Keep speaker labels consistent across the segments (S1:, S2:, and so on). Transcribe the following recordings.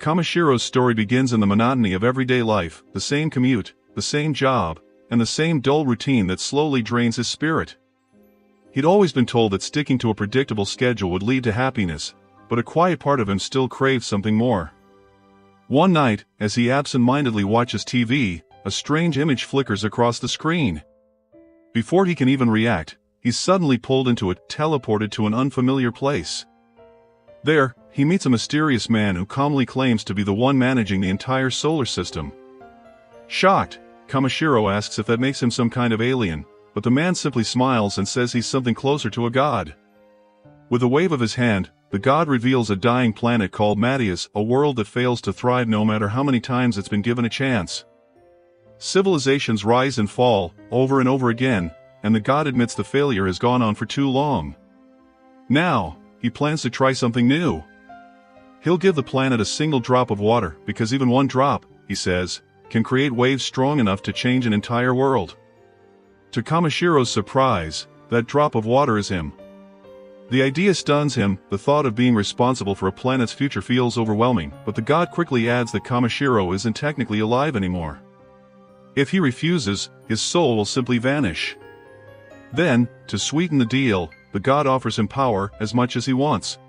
S1: Kamishiro's story begins in the monotony of everyday life, the same commute, the same job, and the same dull routine that slowly drains his spirit. He'd always been told that sticking to a predictable schedule would lead to happiness, but a quiet part of him still craved something more. One night, as he absent-mindedly watches TV, a strange image flickers across the screen. Before he can even react, he's suddenly pulled into it, teleported to an unfamiliar place. There, he meets a mysterious man who calmly claims to be the one managing the entire solar system. Shocked, Kamishiro asks if that makes him some kind of alien, but the man simply smiles and says he's something closer to a god. With a wave of his hand, the god reveals a dying planet called Mattias, a world that fails to thrive no matter how many times it's been given a chance. Civilizations rise and fall, over and over again, and the god admits the failure has gone on for too long. Now, he plans to try something new. He'll give the planet a single drop of water, because even one drop, he says, can create waves strong enough to change an entire world. To Kamishiro's surprise, that drop of water is him. The idea stuns him, the thought of being responsible for a planet's future feels overwhelming, but the god quickly adds that Kamishiro isn't technically alive anymore. If he refuses, his soul will simply vanish. Then, to sweeten the deal, the god offers him power as much as he wants.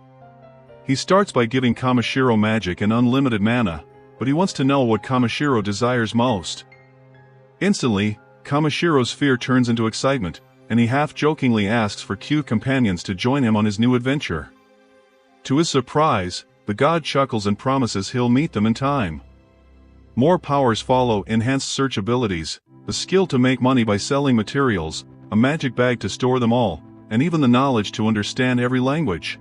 S1: He starts by giving Kamishiro magic and unlimited mana, but he wants to know what Kamishiro desires most. Instantly, Kamishiro's fear turns into excitement, and he half-jokingly asks for cute companions to join him on his new adventure. To his surprise, the god chuckles and promises he'll meet them in time. More powers follow: enhanced search abilities, the skill to make money by selling materials, a magic bag to store them all, and even the knowledge to understand every language.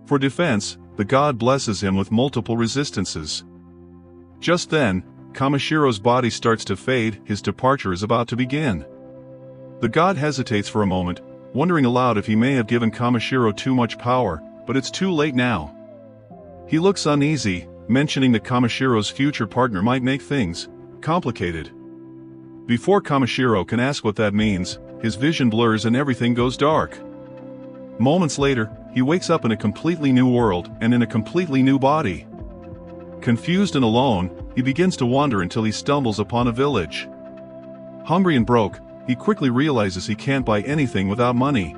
S1: For defense, the god blesses him with multiple resistances. Just then, Kamishiro's body starts to fade, his departure is about to begin. The god hesitates for a moment, wondering aloud if he may have given Kamishiro too much power, but it's too late now. He looks uneasy, mentioning that Kamishiro's future partner might make things complicated. Before Kamishiro can ask what that means, his vision blurs and everything goes dark. Moments later, he wakes up in a completely new world and in a completely new body. Confused and alone, he begins to wander until he stumbles upon a village. Hungry and broke, he quickly realizes he can't buy anything without money.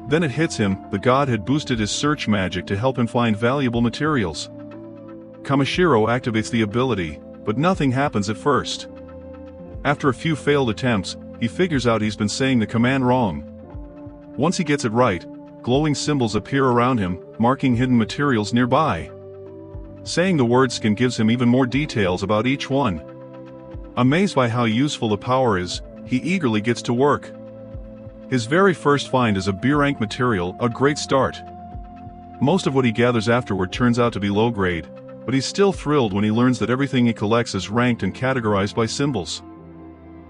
S1: Then it hits him, the god had boosted his search magic to help him find valuable materials. Kamishiro activates the ability, but nothing happens at first. After a few failed attempts, he figures out he's been saying the command wrong. Once he gets it right, glowing symbols appear around him, marking hidden materials nearby. Saying the word skin gives him even more details about each one. Amazed by how useful the power is, he eagerly gets to work. His very first find is a B-rank material, a great start. Most of what he gathers afterward turns out to be low grade, but he's still thrilled when he learns that everything he collects is ranked and categorized by symbols.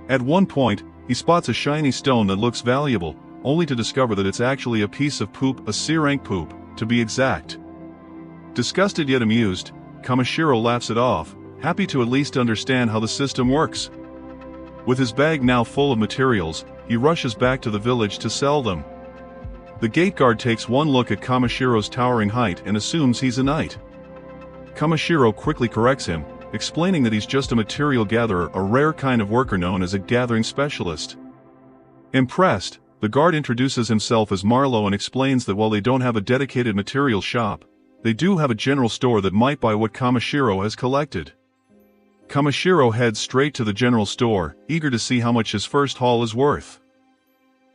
S1: At one point, he spots a shiny stone that looks valuable, only to discover that it's actually a piece of poop, a C-rank poop, to be exact. Disgusted yet amused, Kamishiro laughs it off, happy to at least understand how the system works. With his bag now full of materials, he rushes back to the village to sell them. The gate guard takes one look at Kamishiro's towering height and assumes he's a knight. Kamishiro quickly corrects him, explaining that he's just a material gatherer, a rare kind of worker known as a gathering specialist. Impressed, the guard introduces himself as Marlowe and explains that while they don't have a dedicated material shop, they do have a general store that might buy what Kamishiro has collected. Kamishiro heads straight to the general store, eager to see how much his first haul is worth.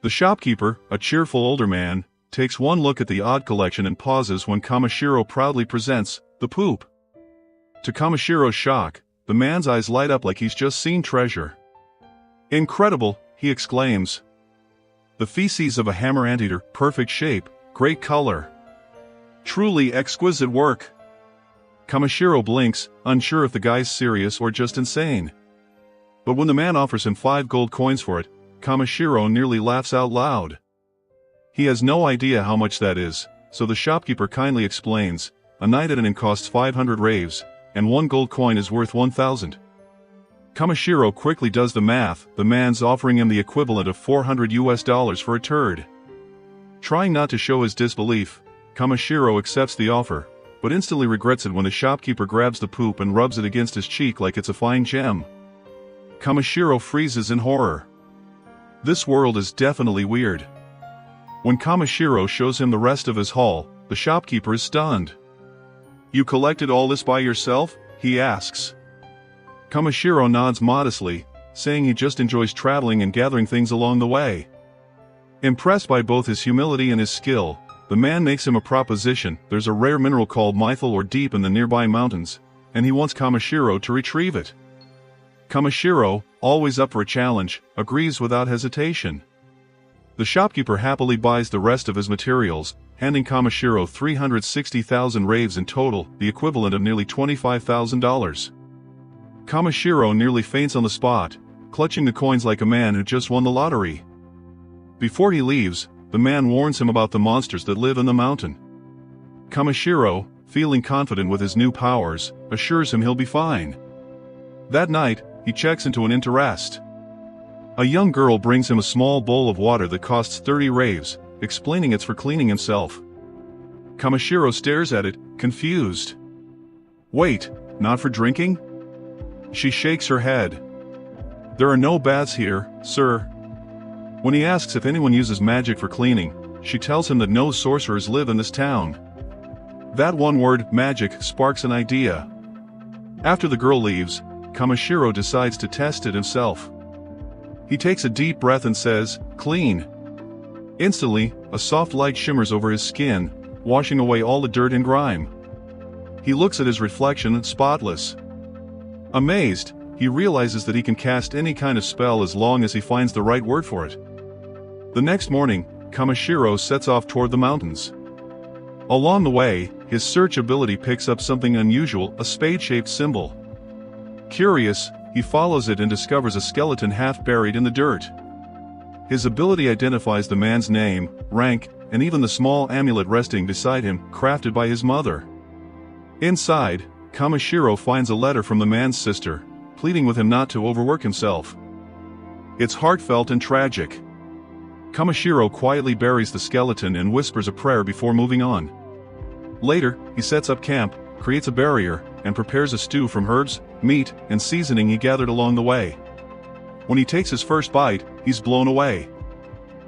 S1: The shopkeeper, a cheerful older man, takes one look at the odd collection and pauses when Kamishiro proudly presents the poop. To Kamishiro's shock, the man's eyes light up like he's just seen treasure. "Incredible," he exclaims. "The feces of a hammer anteater, perfect shape, great color. Truly exquisite work." Kamishiro blinks, unsure if the guy's serious or just insane. But when the man offers him 5 gold coins for it, Kamishiro nearly laughs out loud. He has no idea how much that is, so the shopkeeper kindly explains, a night at an inn costs 500 raves, and 1 gold coin is worth 1,000. Kamishiro quickly does the math, the man's offering him the equivalent of $400 for a turd. Trying not to show his disbelief, Kamishiro accepts the offer, but instantly regrets it when the shopkeeper grabs the poop and rubs it against his cheek like it's a fine gem. Kamishiro freezes in horror. This world is definitely weird. When Kamishiro shows him the rest of his haul, the shopkeeper is stunned. "You collected all this by yourself?" he asks. Kamishiro nods modestly, saying he just enjoys traveling and gathering things along the way. Impressed by both his humility and his skill, the man makes him a proposition. There's a rare mineral called mythal or deep in the nearby mountains, and he wants Kamishiro to retrieve it. Kamishiro, always up for a challenge, agrees without hesitation. The shopkeeper happily buys the rest of his materials, handing Kamishiro 360,000 raves in total, the equivalent of nearly $25,000. Kamishiro nearly faints on the spot, clutching the coins like a man who just won the lottery. Before he leaves, the man warns him about the monsters that live in the mountain. Kamishiro, feeling confident with his new powers, assures him he'll be fine. That night, he checks into an inn to rest. A young girl brings him a small bowl of water that costs 30 raves, explaining it's for cleaning himself. Kamishiro stares at it, confused. "Wait, not for drinking?" She shakes her head. "There are no baths here, sir." When he asks if anyone uses magic for cleaning, she tells him that no sorcerers live in this town. That one word, magic, sparks an idea. After the girl leaves, Kamishiro decides to test it himself. He takes a deep breath and says, "Clean." Instantly, a soft light shimmers over his skin, washing away all the dirt and grime. He looks at his reflection, spotless. Amazed, he realizes that he can cast any kind of spell as long as he finds the right word for it. The next morning, Kamishiro sets off toward the mountains. Along the way, his search ability picks up something unusual, a spade-shaped symbol. Curious, he follows it and discovers a skeleton half buried in the dirt. His ability identifies the man's name, rank, and even the small amulet resting beside him, crafted by his mother. Inside, Kamishiro finds a letter from the man's sister, pleading with him not to overwork himself. It's heartfelt and tragic. Kamishiro quietly buries the skeleton and whispers a prayer before moving on. Later, he sets up camp, creates a barrier, and prepares a stew from herbs, meat, and seasoning he gathered along the way. When he takes his first bite, he's blown away.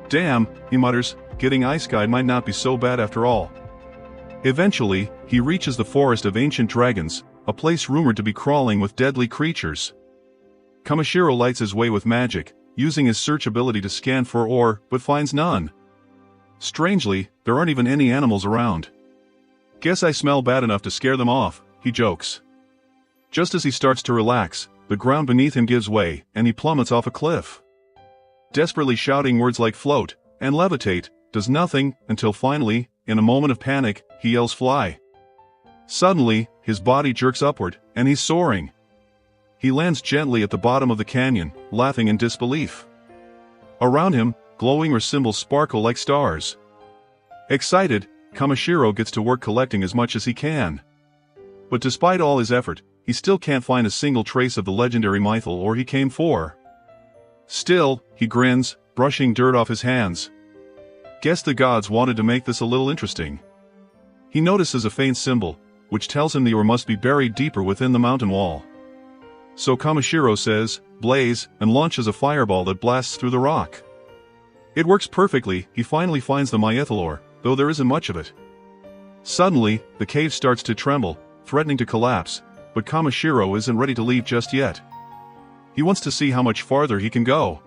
S1: "Damn," he mutters, "getting isekai might not be so bad after all." Eventually, he reaches the forest of ancient dragons, a place rumored to be crawling with deadly creatures. Kamishiro lights his way with magic, using his search ability to scan for ore, but finds none. Strangely, there aren't even any animals around. "Guess I smell bad enough to scare them off," he jokes. Just as he starts to relax, the ground beneath him gives way, and he plummets off a cliff. Desperately shouting words like float and levitate, does nothing, until finally, in a moment of panic, he yells fly. Suddenly, his body jerks upward, and he's soaring. He lands gently at the bottom of the canyon, laughing in disbelief. Around him, glowing ore symbols sparkle like stars. Excited, Kamishiro gets to work collecting as much as he can. But despite all his effort, he still can't find a single trace of the legendary mythal ore he came for. Still, he grins, brushing dirt off his hands. Guess the gods wanted to make this a little interesting. He notices a faint symbol, which tells him the ore must be buried deeper within the mountain wall. So Kamishiro says, "Blaze," and launches a fireball that blasts through the rock. It works perfectly. He finally finds the mythal ore, though there isn't much of it. Suddenly, the cave starts to tremble, threatening to collapse, but Kamishiro isn't ready to leave just yet. He wants to see how much farther he can go.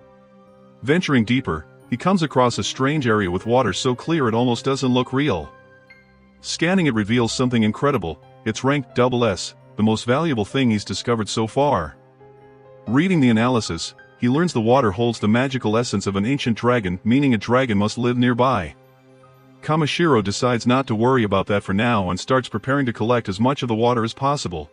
S1: Venturing deeper, he comes across a strange area with water so clear it almost doesn't look real. Scanning it reveals something incredible. It's ranked SS, the most valuable thing he's discovered so far. Reading the analysis, he learns the water holds the magical essence of an ancient dragon, meaning a dragon must live nearby. Kamishiro decides not to worry about that for now and starts preparing to collect as much of the water as possible.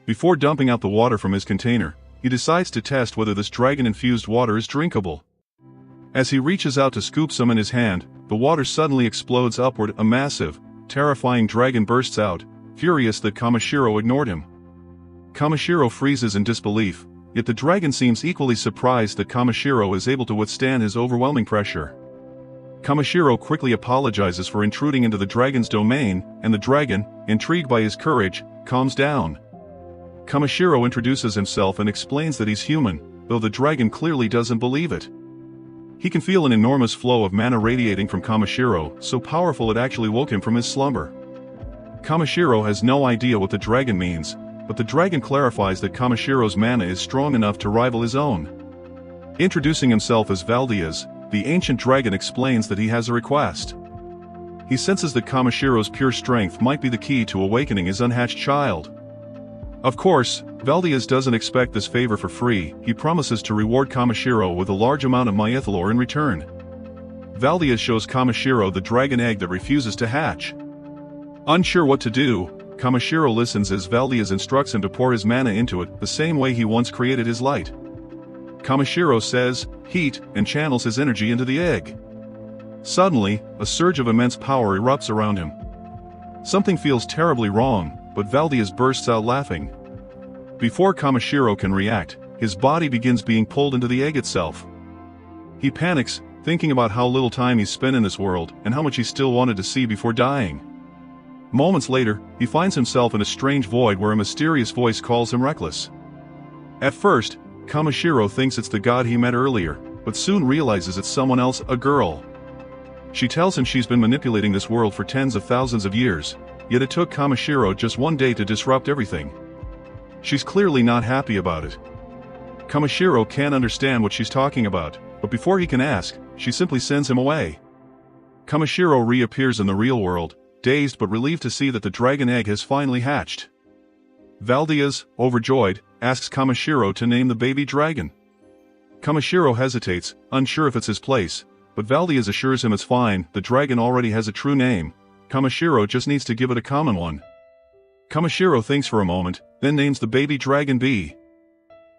S1: Before dumping out the water from his container, he decides to test whether this dragon-infused water is drinkable. As he reaches out to scoop some in his hand, the water suddenly explodes upward. A massive, terrifying dragon bursts out, furious that Kamishiro ignored him. Kamishiro freezes in disbelief, yet the dragon seems equally surprised that Kamishiro is able to withstand his overwhelming pressure. Kamishiro quickly apologizes for intruding into the dragon's domain, and the dragon, intrigued by his courage, calms down. Kamishiro introduces himself and explains that he's human, though the dragon clearly doesn't believe it. He can feel an enormous flow of mana radiating from Kamishiro, so powerful it actually woke him from his slumber. Kamishiro has no idea what the dragon means, but the dragon clarifies that Kamishiro's mana is strong enough to rival his own. Introducing himself as Valdias, the ancient dragon explains that he has a request. He senses that Kamishiro's pure strength might be the key to awakening his unhatched child. Of course, Valdias doesn't expect this favor for free. He promises to reward Kamishiro with a large amount of mythalore in return. Valdias shows Kamishiro the dragon egg that refuses to hatch. Unsure what to do, Kamishiro listens as Valdias instructs him to pour his mana into it, the same way he once created his light. Kamishiro says, "Heat," and channels his energy into the egg. Suddenly, a surge of immense power erupts around him. Something feels terribly wrong, but Valdias bursts out laughing. Before Kamishiro can react, his body begins being pulled into the egg itself. He panics, thinking about how little time he's spent in this world and how much he still wanted to see before dying. Moments later, he finds himself in a strange void where a mysterious voice calls him reckless. At first, Kamishiro thinks it's the god he met earlier, but soon realizes it's someone else, a girl. She tells him she's been manipulating this world for tens of thousands of years, yet it took Kamishiro just one day to disrupt everything. She's clearly not happy about it. Kamishiro can't understand what she's talking about, but before he can ask, she simply sends him away. Kamishiro reappears in the real world, dazed but relieved to see that the dragon egg has finally hatched. Valdias, overjoyed, asks Kamishiro to name the baby dragon. Kamishiro hesitates, unsure if it's his place, but Valdias assures him it's fine, the dragon already has a true name. Kamishiro just needs to give it a common one. Kamishiro thinks for a moment, then names the baby dragon B.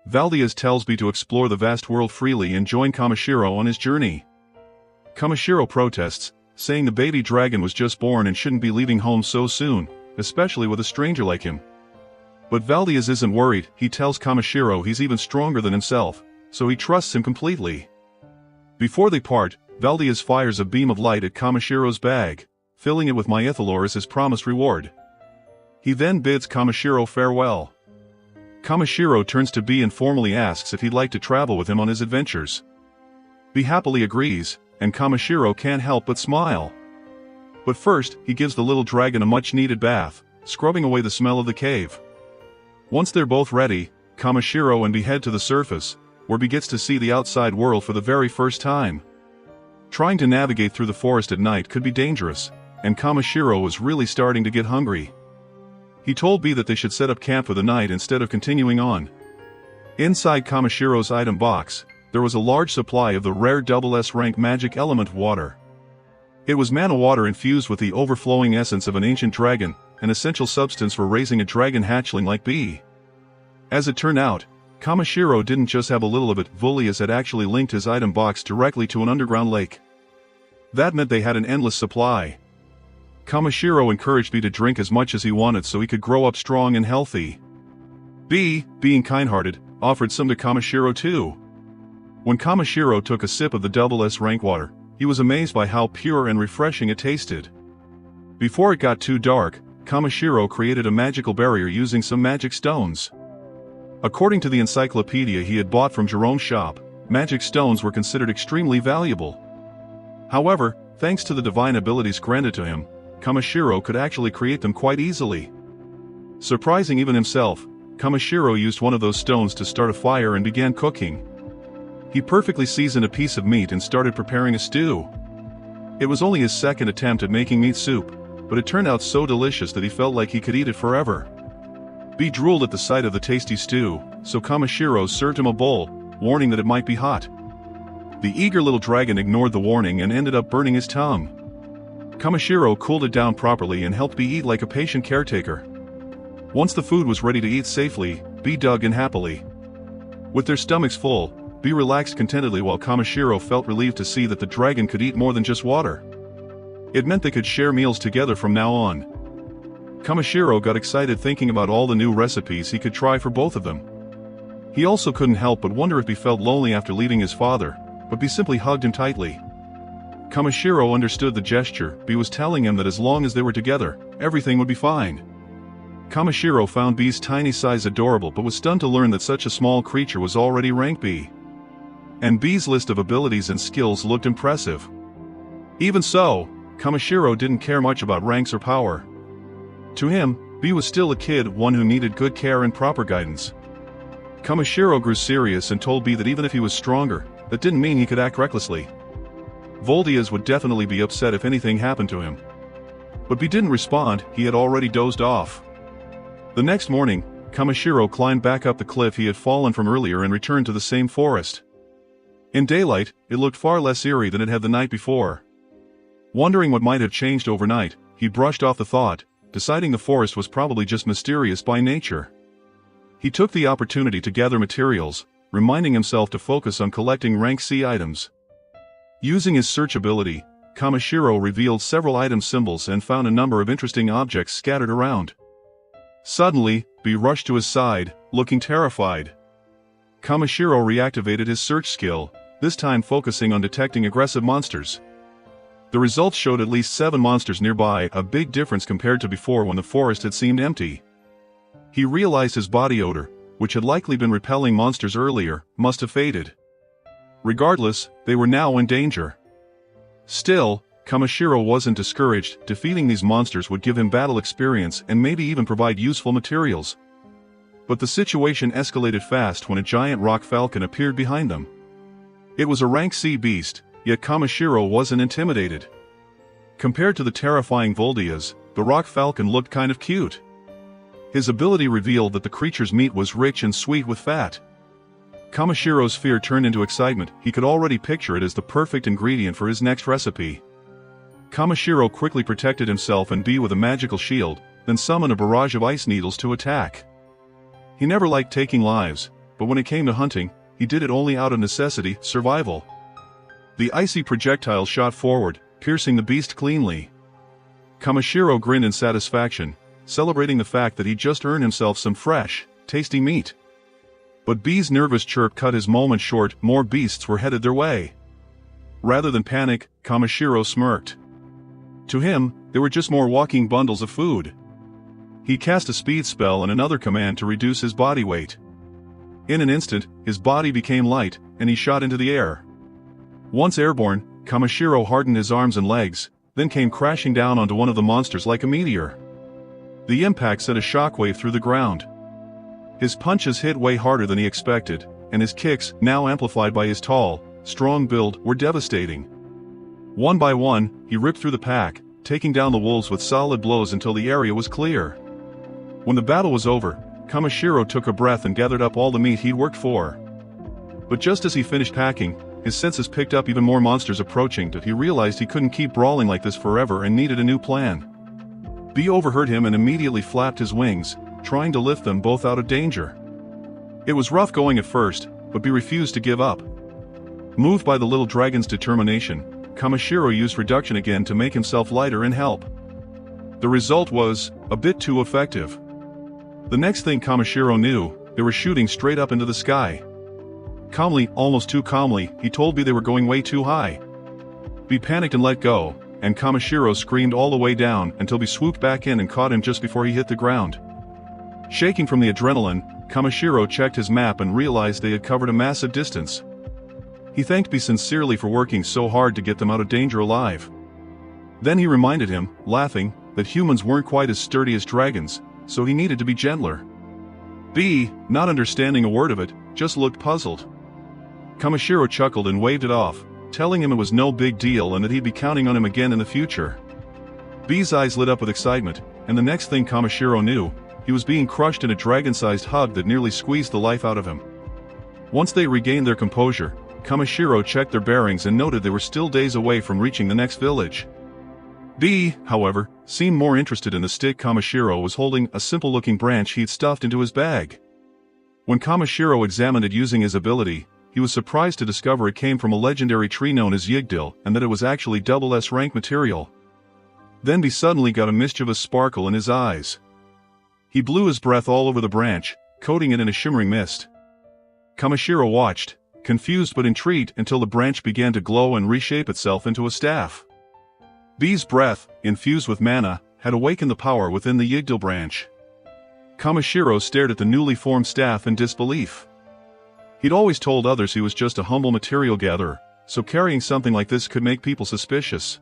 S1: Valdias tells B to explore the vast world freely and join Kamishiro on his journey. Kamishiro protests, saying the baby dragon was just born and shouldn't be leaving home so soon, especially with a stranger like him. But Valdias isn't worried. He tells Kamishiro he's even stronger than himself, so he trusts him completely. Before they part, Valdias fires a beam of light at Kamishiro's bag, filling it with mythalore as his promised reward. He then bids Kamishiro farewell. Kamishiro turns to B and formally asks if he'd like to travel with him on his adventures. B happily agrees, and Kamishiro can't help but smile. But first, he gives the little dragon a much-needed bath, scrubbing away the smell of the cave. Once they're both ready, Kamishiro and B head to the surface, where B gets to see the outside world for the very first time. Trying to navigate through the forest at night could be dangerous, and Kamishiro was really starting to get hungry. He told B that they should set up camp for the night instead of continuing on. Inside Kamishiro's item box, there was a large supply of the rare SS rank magic element water. It was mana water infused with the overflowing essence of an ancient dragon, an essential substance for raising a dragon hatchling like B. As it turned out, Kamishiro didn't just have a little of it. Valdias had actually linked his item box directly to an underground lake. That meant they had an endless supply. Kamishiro encouraged B to drink as much as he wanted so he could grow up strong and healthy. B, being kind-hearted, offered some to Kamishiro too. When Kamishiro took a sip of the SS rank water, he was amazed by how pure and refreshing it tasted. Before it got too dark, Kamishiro created a magical barrier using some magic stones. According to the encyclopedia he had bought from Jerome's shop, magic stones were considered extremely valuable. However, thanks to the divine abilities granted to him, Kamishiro could actually create them quite easily. Surprising even himself, Kamishiro used one of those stones to start a fire and began cooking. He perfectly seasoned a piece of meat and started preparing a stew. It was only his second attempt at making meat soup, but it turned out so delicious that he felt like he could eat it forever. B drooled at the sight of the tasty stew, so Kamishiro served him a bowl, warning that it might be hot. The eager little dragon ignored the warning and ended up burning his tongue. Kamishiro cooled it down properly and helped B eat like a patient caretaker. Once the food was ready to eat safely, B dug in happily. With their stomachs full, B relaxed contentedly while Kamishiro felt relieved to see that the dragon could eat more than just water. It meant they could share meals together from now on. Kamishiro got excited thinking about all the new recipes he could try for both of them. He also couldn't help but wonder if he felt lonely after leaving his father, but B simply hugged him tightly. Kamishiro understood the gesture. B was telling him that as long as they were together, everything would be fine. Kamishiro found B's tiny size adorable but was stunned to learn that such a small creature was already rank B. And B's list of abilities and skills looked impressive. Even so, Kamishiro didn't care much about ranks or power. To him, B was still a kid, one who needed good care and proper guidance. Kamishiro grew serious and told B that even if he was stronger, that didn't mean he could act recklessly. Voldias would definitely be upset if anything happened to him. But B didn't respond, he had already dozed off. The next morning, Kamishiro climbed back up the cliff he had fallen from earlier and returned to the same forest. In daylight, it looked far less eerie than it had the night before. Wondering what might have changed overnight, he brushed off the thought, deciding the forest was probably just mysterious by nature. He took the opportunity to gather materials, reminding himself to focus on collecting rank C items. Using his search ability, Kamishiro revealed several item symbols and found a number of interesting objects scattered around. Suddenly, B rushed to his side, looking terrified. Kamishiro reactivated his search skill, this time focusing on detecting aggressive monsters. The results showed at least 7 monsters nearby, a big difference compared to before when the forest had seemed empty. He realized his body odor, which had likely been repelling monsters earlier, must have faded. Regardless, they were now in danger. Still, Kamishiro wasn't discouraged. Defeating these monsters would give him battle experience and maybe even provide useful materials. But the situation escalated fast when a giant rock falcon appeared behind them. It was a rank C beast, yet Kamishiro wasn't intimidated. Compared to the terrifying Voldias, the rock falcon looked kind of cute. His ability revealed that the creature's meat was rich and sweet with fat. Kamishiro's fear turned into excitement. He could already picture it as the perfect ingredient for his next recipe. Kamishiro quickly protected himself and B with a magical shield, then summoned a barrage of ice needles to attack. He never liked taking lives, but when it came to hunting, he did it only out of necessity, survival. The icy projectile shot forward, piercing the beast cleanly. Kamishiro grinned in satisfaction, celebrating the fact that he'd just earned himself some fresh, tasty meat. But B's nervous chirp cut his moment short. More beasts were headed their way. Rather than panic, Kamishiro smirked. To him, they were just more walking bundles of food. He cast a speed spell and another command to reduce his body weight. In an instant, his body became light, and he shot into the air. Once airborne, Kamishiro hardened his arms and legs, then came crashing down onto one of the monsters like a meteor. The impact sent a shockwave through the ground. His punches hit way harder than he expected, and his kicks, now amplified by his tall, strong build, were devastating. One by one, he ripped through the pack, taking down the wolves with solid blows until the area was clear. When the battle was over, Kamishiro took a breath and gathered up all the meat he'd worked for. But just as he finished packing, his senses picked up even more monsters approaching. He realized he couldn't keep brawling like this forever and needed a new plan. B overheard him and immediately flapped his wings, trying to lift them both out of danger. It was rough going at first, but B refused to give up. Moved by the little dragon's determination, Kamishiro used reduction again to make himself lighter and help. The result was a bit too effective. The next thing Kamishiro knew, they were shooting straight up into the sky. Calmly, almost too calmly, he told B they were going way too high. B panicked and let go, and Kamishiro screamed all the way down until B swooped back in and caught him just before he hit the ground. Shaking from the adrenaline, Kamishiro checked his map and realized they had covered a massive distance. He thanked B sincerely for working so hard to get them out of danger alive. Then he reminded him, laughing, that humans weren't quite as sturdy as dragons, so he needed to be gentler. B, not understanding a word of it, just looked puzzled. Kamishiro chuckled and waved it off, telling him it was no big deal and that he'd be counting on him again in the future. B's eyes lit up with excitement, and the next thing Kamishiro knew, he was being crushed in a dragon-sized hug that nearly squeezed the life out of him. Once they regained their composure, Kamishiro checked their bearings and noted they were still days away from reaching the next village. B, however, seemed more interested in the stick Kamishiro was holding, a simple-looking branch he'd stuffed into his bag. When Kamishiro examined it using his ability, he was surprised to discover it came from a legendary tree known as Yggdrasil, and that it was actually double S rank material. Then B suddenly got a mischievous sparkle in his eyes. He blew his breath all over the branch, coating it in a shimmering mist. Kamishiro watched, confused but intrigued until the branch began to glow and reshape itself into a staff. B's breath, infused with mana, had awakened the power within the Yggdrasil branch. Kamishiro stared at the newly formed staff in disbelief. He'd always told others he was just a humble material gatherer, so carrying something like this could make people suspicious.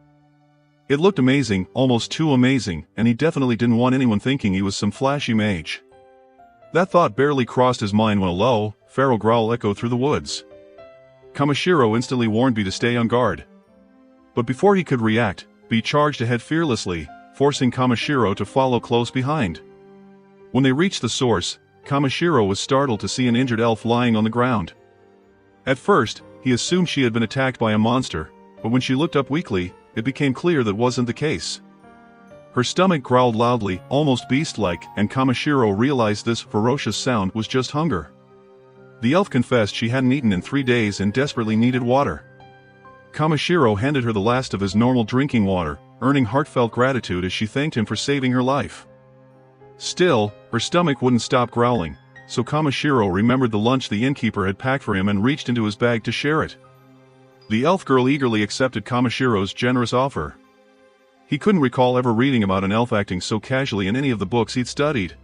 S1: It looked amazing, almost too amazing, and he definitely didn't want anyone thinking he was some flashy mage. That thought barely crossed his mind when a low, feral growl echoed through the woods. Kamishiro instantly warned B to stay on guard. But before he could react, B charged ahead fearlessly, forcing Kamishiro to follow close behind. When they reached the source, Kamishiro was startled to see an injured elf lying on the ground. At first, he assumed she had been attacked by a monster, but when she looked up weakly, it became clear that wasn't the case. Her stomach growled loudly, almost beast-like, and Kamishiro realized this ferocious sound was just hunger. The elf confessed she hadn't eaten in 3 days and desperately needed water. Kamishiro handed her the last of his normal drinking water, earning heartfelt gratitude as she thanked him for saving her life. Still, her stomach wouldn't stop growling, so Kamishiro remembered the lunch the innkeeper had packed for him and reached into his bag to share it. The elf girl eagerly accepted Kamishiro's generous offer. He couldn't recall ever reading about an elf acting so casually in any of the books he'd studied.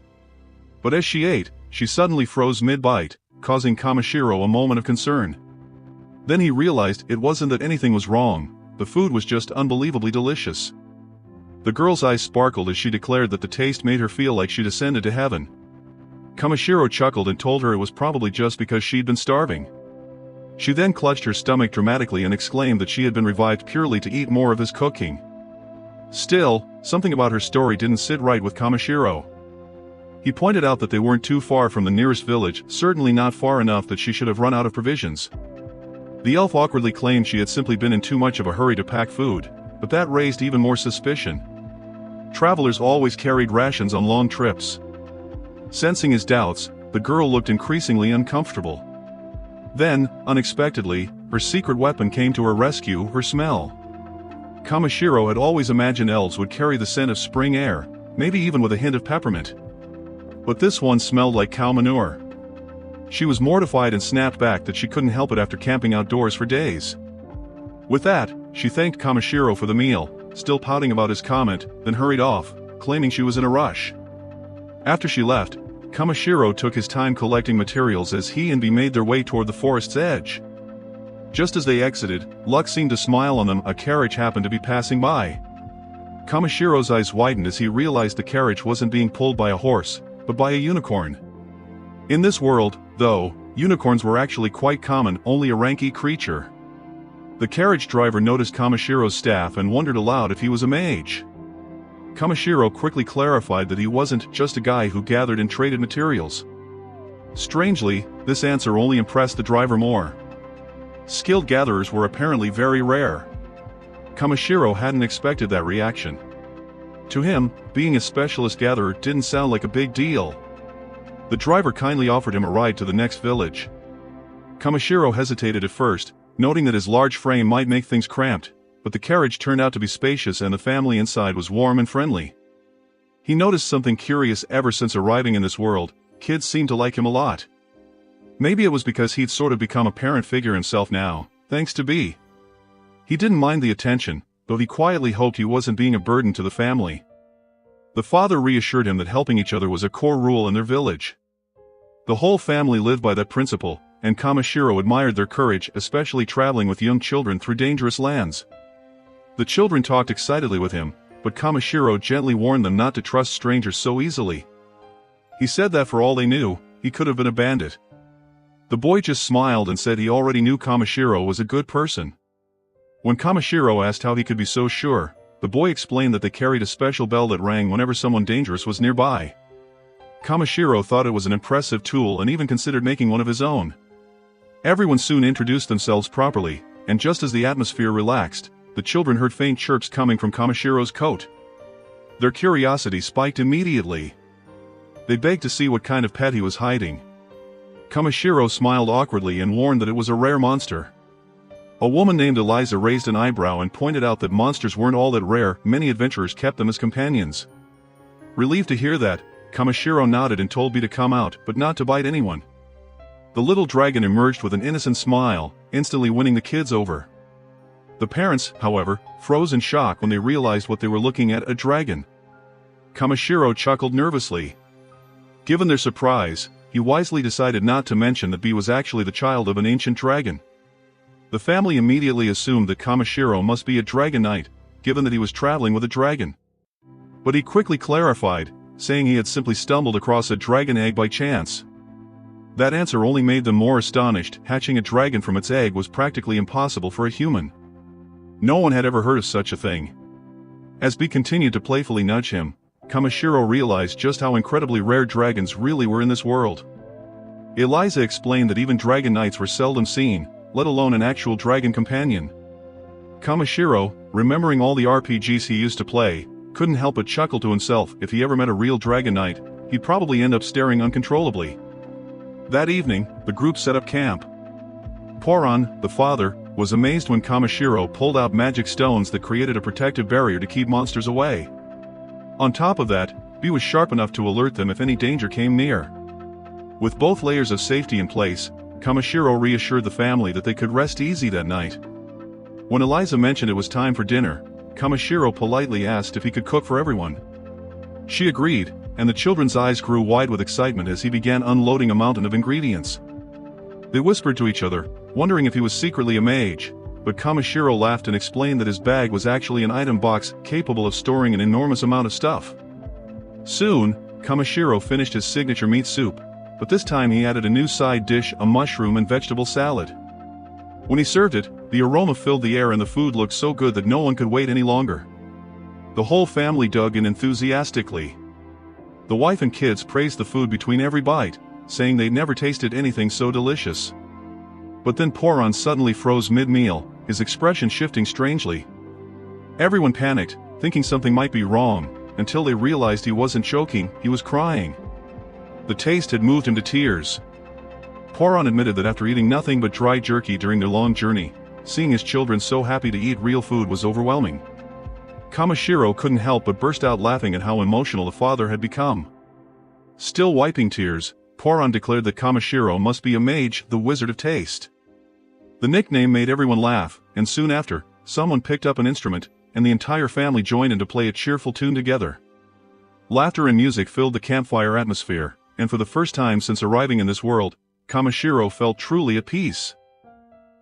S1: But as she ate, she suddenly froze mid-bite, causing Kamishiro a moment of concern. Then he realized it wasn't that anything was wrong, the food was just unbelievably delicious. The girl's eyes sparkled as she declared that the taste made her feel like she'd ascended to heaven. Kamishiro chuckled and told her it was probably just because she'd been starving. She then clutched her stomach dramatically and exclaimed that she had been revived purely to eat more of his cooking. Still, something about her story didn't sit right with Kamishiro. He pointed out that they weren't too far from the nearest village, certainly not far enough that she should have run out of provisions. The elf awkwardly claimed she had simply been in too much of a hurry to pack food, but that raised even more suspicion. Travelers always carried rations on long trips. Sensing his doubts, the girl looked increasingly uncomfortable. Then, unexpectedly, her secret weapon came to her rescue, her smell. Kamishiro had always imagined elves would carry the scent of spring air, maybe even with a hint of peppermint. But this one smelled like cow manure. She was mortified and snapped back that she couldn't help it after camping outdoors for days. With that, she thanked Kamishiro for the meal, still pouting about his comment, then hurried off, claiming she was in a rush. After she left, Kamishiro took his time collecting materials as he and B made their way toward the forest's edge. Just as they exited, luck seemed to smile on them. A carriage happened to be passing by. Kamishiro's eyes widened as he realized the carriage wasn't being pulled by a horse, but by a unicorn. In this world, though, unicorns were actually quite common, only a ranky creature. The carriage driver noticed Kamishiro's staff and wondered aloud if he was a mage. Kamishiro quickly clarified that he wasn't just a guy who gathered and traded materials. Strangely, this answer only impressed the driver more. Skilled gatherers were apparently very rare. Kamishiro hadn't expected that reaction. To him, being a specialist gatherer didn't sound like a big deal. The driver kindly offered him a ride to the next village. Kamishiro hesitated at first, noting that his large frame might make things cramped, but the carriage turned out to be spacious and the family inside was warm and friendly. He noticed something curious. Ever since arriving in this world, kids seemed to like him a lot. Maybe it was because he'd sort of become a parent figure himself now, thanks to B. He didn't mind the attention, though he quietly hoped he wasn't being a burden to the family. The father reassured him that helping each other was a core rule in their village. The whole family lived by that principle, and Kamishiro admired their courage, especially traveling with young children through dangerous lands. The children talked excitedly with him, but Kamishiro gently warned them not to trust strangers so easily. He said that for all they knew, he could have been a bandit. The boy just smiled and said he already knew Kamishiro was a good person. When Kamishiro asked how he could be so sure, the boy explained that they carried a special bell that rang whenever someone dangerous was nearby. Kamishiro thought it was an impressive tool and even considered making one of his own. Everyone soon introduced themselves properly, and just as the atmosphere relaxed, the children heard faint chirps coming from Kamishiro's coat. Their curiosity spiked immediately. They begged to see what kind of pet he was hiding. Kamishiro smiled awkwardly and warned that it was a rare monster. A woman named Eliza raised an eyebrow and pointed out that monsters weren't all that rare. Many adventurers kept them as companions. Relieved to hear that, Kamishiro nodded and told B to come out, but not to bite anyone. The little dragon emerged with an innocent smile, instantly winning the kids over. The parents, however, froze in shock when they realized what they were looking at: a dragon. Kamishiro chuckled nervously. Given their surprise, he wisely decided not to mention that B was actually the child of an ancient dragon. The family immediately assumed that Kamishiro must be a dragon knight, given that he was traveling with a dragon. But he quickly clarified, saying he had simply stumbled across a dragon egg by chance. That answer only made them more astonished. Hatching a dragon from its egg was practically impossible for a human. No one had ever heard of such a thing. As B continued to playfully nudge him, Kamishiro realized just how incredibly rare dragons really were in this world. Eliza explained that even dragon knights were seldom seen, let alone an actual dragon companion. Kamishiro, remembering all the RPGs he used to play, couldn't help but chuckle to himself. If he ever met a real dragon knight, he'd probably end up staring uncontrollably. That evening, the group set up camp. Poron, the father, was amazed when Kamishiro pulled out magic stones that created a protective barrier to keep monsters away. On top of that, B was sharp enough to alert them if any danger came near. With both layers of safety in place, Kamishiro reassured the family that they could rest easy that night. When Eliza mentioned it was time for dinner, Kamishiro politely asked if he could cook for everyone. She agreed, and the children's eyes grew wide with excitement as he began unloading a mountain of ingredients. They whispered to each other, wondering if he was secretly a mage, but Kamishiro laughed and explained that his bag was actually an item box capable of storing an enormous amount of stuff. Soon, Kamishiro finished his signature meat soup, but this time he added a new side dish: a mushroom and vegetable salad. When he served it, the aroma filled the air and the food looked so good that no one could wait any longer. The whole family dug in enthusiastically. The wife and kids praised the food between every bite, saying they'd never tasted anything so delicious. But then Poron suddenly froze mid-meal, his expression shifting strangely. Everyone panicked, thinking something might be wrong, until they realized he wasn't choking, he was crying. The taste had moved him to tears. Poron admitted that after eating nothing but dry jerky during their long journey, seeing his children so happy to eat real food was overwhelming. Kamishiro couldn't help but burst out laughing at how emotional the father had become. Still wiping tears, Poron declared that Kamishiro must be a mage, the wizard of taste. The nickname made everyone laugh, and soon after, someone picked up an instrument, and the entire family joined in to play a cheerful tune together. Laughter and music filled the campfire atmosphere, and for the first time since arriving in this world, Kamishiro felt truly at peace.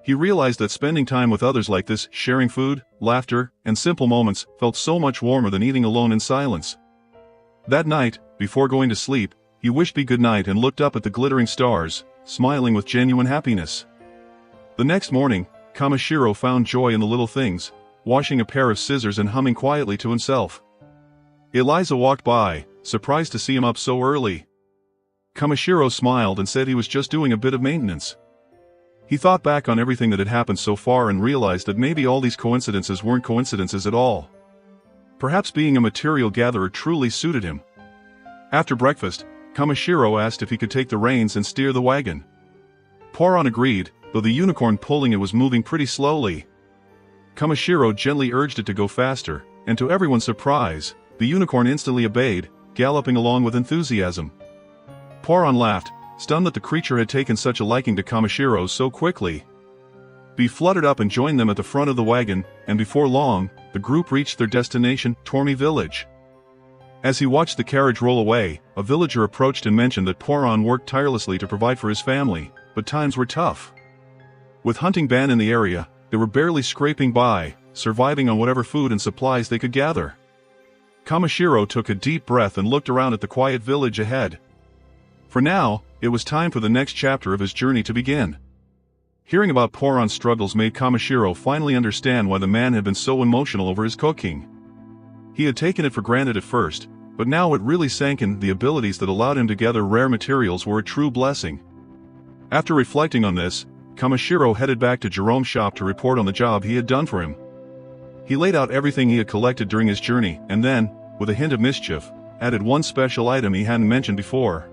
S1: He realized that spending time with others like this, sharing food, laughter, and simple moments, felt so much warmer than eating alone in silence. That night, before going to sleep, he wished B good night and looked up at the glittering stars, smiling with genuine happiness. The next morning, Kamishiro found joy in the little things, washing a pair of scissors and humming quietly to himself. Eliza walked by, surprised to see him up so early. Kamishiro smiled and said he was just doing a bit of maintenance. He thought back on everything that had happened so far and realized that maybe all these coincidences weren't coincidences at all. Perhaps being a material gatherer truly suited him. After breakfast, Kamishiro asked if he could take the reins and steer the wagon. Poron agreed, though the unicorn pulling it was moving pretty slowly. Kamishiro gently urged it to go faster, and to everyone's surprise, the unicorn instantly obeyed, galloping along with enthusiasm. Poron laughed, stunned that the creature had taken such a liking to Kamishiro so quickly. B fluttered up and joined them at the front of the wagon, and before long, the group reached their destination, Tormi village. As he watched the carriage roll away, a villager approached and mentioned that Poron worked tirelessly to provide for his family, but times were tough. With hunting ban in the area, they were barely scraping by, surviving on whatever food and supplies they could gather. Kamishiro took a deep breath and looked around at the quiet village ahead. For now, it was time for the next chapter of his journey to begin. Hearing about Poron's struggles made Kamishiro finally understand why the man had been so emotional over his cooking. He had taken it for granted at first, but now it really sank in. The abilities that allowed him to gather rare materials were a true blessing. After reflecting on this, Kamishiro headed back to Jerome's shop to report on the job he had done for him. He laid out everything he had collected during his journey, and then, with a hint of mischief, added one special item he hadn't mentioned before.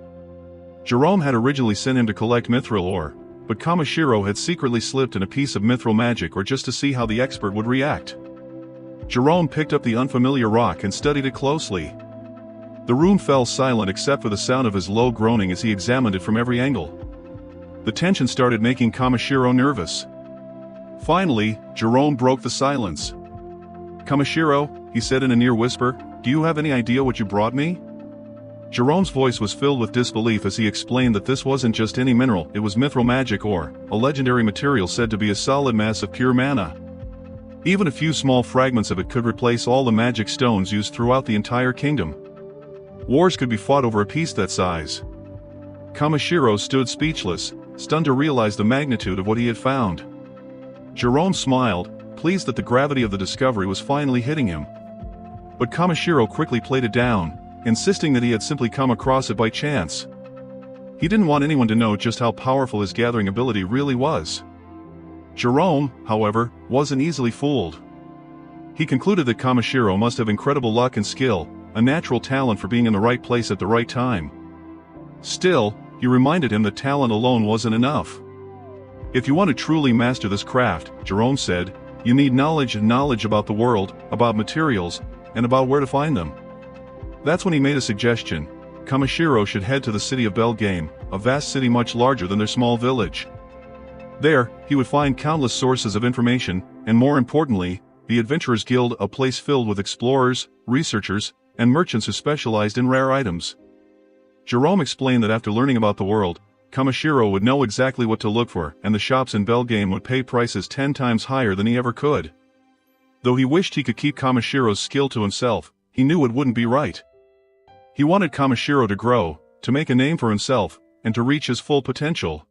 S1: Jerome had originally sent him to collect mithril ore, but Kamishiro had secretly slipped in a piece of mithril magic ore just to see how the expert would react. Jerome picked up the unfamiliar rock and studied it closely. The room fell silent except for the sound of his low groaning as he examined it from every angle. The tension started making Kamishiro nervous. Finally, Jerome broke the silence. "Kamishiro," he said in a near whisper, "do you have any idea what you brought me?" Jerome's voice was filled with disbelief as he explained that this wasn't just any mineral, it was mithril magic ore, a legendary material said to be a solid mass of pure mana. Even a few small fragments of it could replace all the magic stones used throughout the entire kingdom. Wars could be fought over a piece that size. Kamishiro stood speechless, stunned to realize the magnitude of what he had found. Jerome smiled, pleased that the gravity of the discovery was finally hitting him. But Kamishiro quickly played it down, insisting that he had simply come across it by chance. He didn't want anyone to know just how powerful his gathering ability really was. Jerome, however, wasn't easily fooled. He concluded that Kamishiro must have incredible luck and skill, a natural talent for being in the right place at the right time. Still, he reminded him that talent alone wasn't enough. "If you want to truly master this craft," Jerome said, "you need knowledge about the world, about materials, and about where to find them." That's when he made a suggestion. Kamishiro should head to the city of Belgaum, a vast city much larger than their small village. There, he would find countless sources of information, and more importantly, the Adventurers Guild, a place filled with explorers, researchers, and merchants who specialized in rare items. Jerome explained that after learning about the world, Kamishiro would know exactly what to look for, and the shops in Belgaum would pay prices 10 times higher than he ever could. Though he wished he could keep Kamishiro's skill to himself, he knew it wouldn't be right. He wanted Kamishiro to grow, to make a name for himself, and to reach his full potential.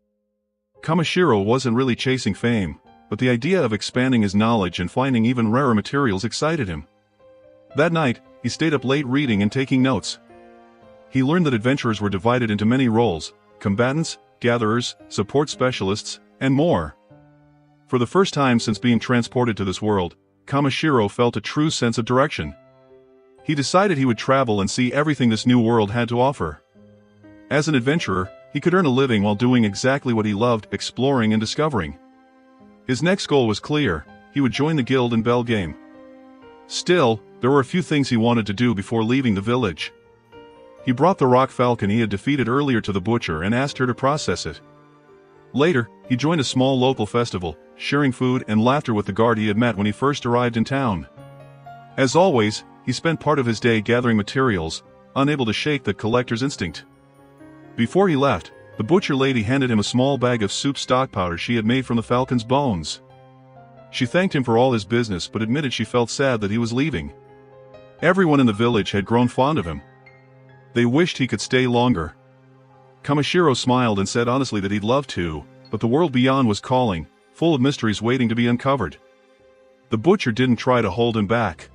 S1: Kamishiro wasn't really chasing fame, but the idea of expanding his knowledge and finding even rarer materials excited him. That night, he stayed up late reading and taking notes. He learned that adventurers were divided into many roles: combatants, gatherers, support specialists, and more. For the first time since being transported to this world, Kamishiro felt a true sense of direction. He decided he would travel and see everything this new world had to offer. As an adventurer, he could earn a living while doing exactly what he loved, exploring and discovering. His next goal was clear: he would join the guild in Belgaum. Still, there were a few things he wanted to do before leaving the village. He brought the rock falcon he had defeated earlier to the butcher and asked her to process it. Later, he joined a small local festival, sharing food and laughter with the guard he had met when he first arrived in town. As always, he spent part of his day gathering materials, unable to shake that collector's instinct. Before he left, the butcher lady handed him a small bag of soup stock powder she had made from the falcon's bones. She thanked him for all his business but admitted she felt sad that he was leaving. Everyone in the village had grown fond of him. They wished he could stay longer. Kamishiro smiled and said honestly that he'd love to, but the world beyond was calling, full of mysteries waiting to be uncovered. The butcher didn't try to hold him back.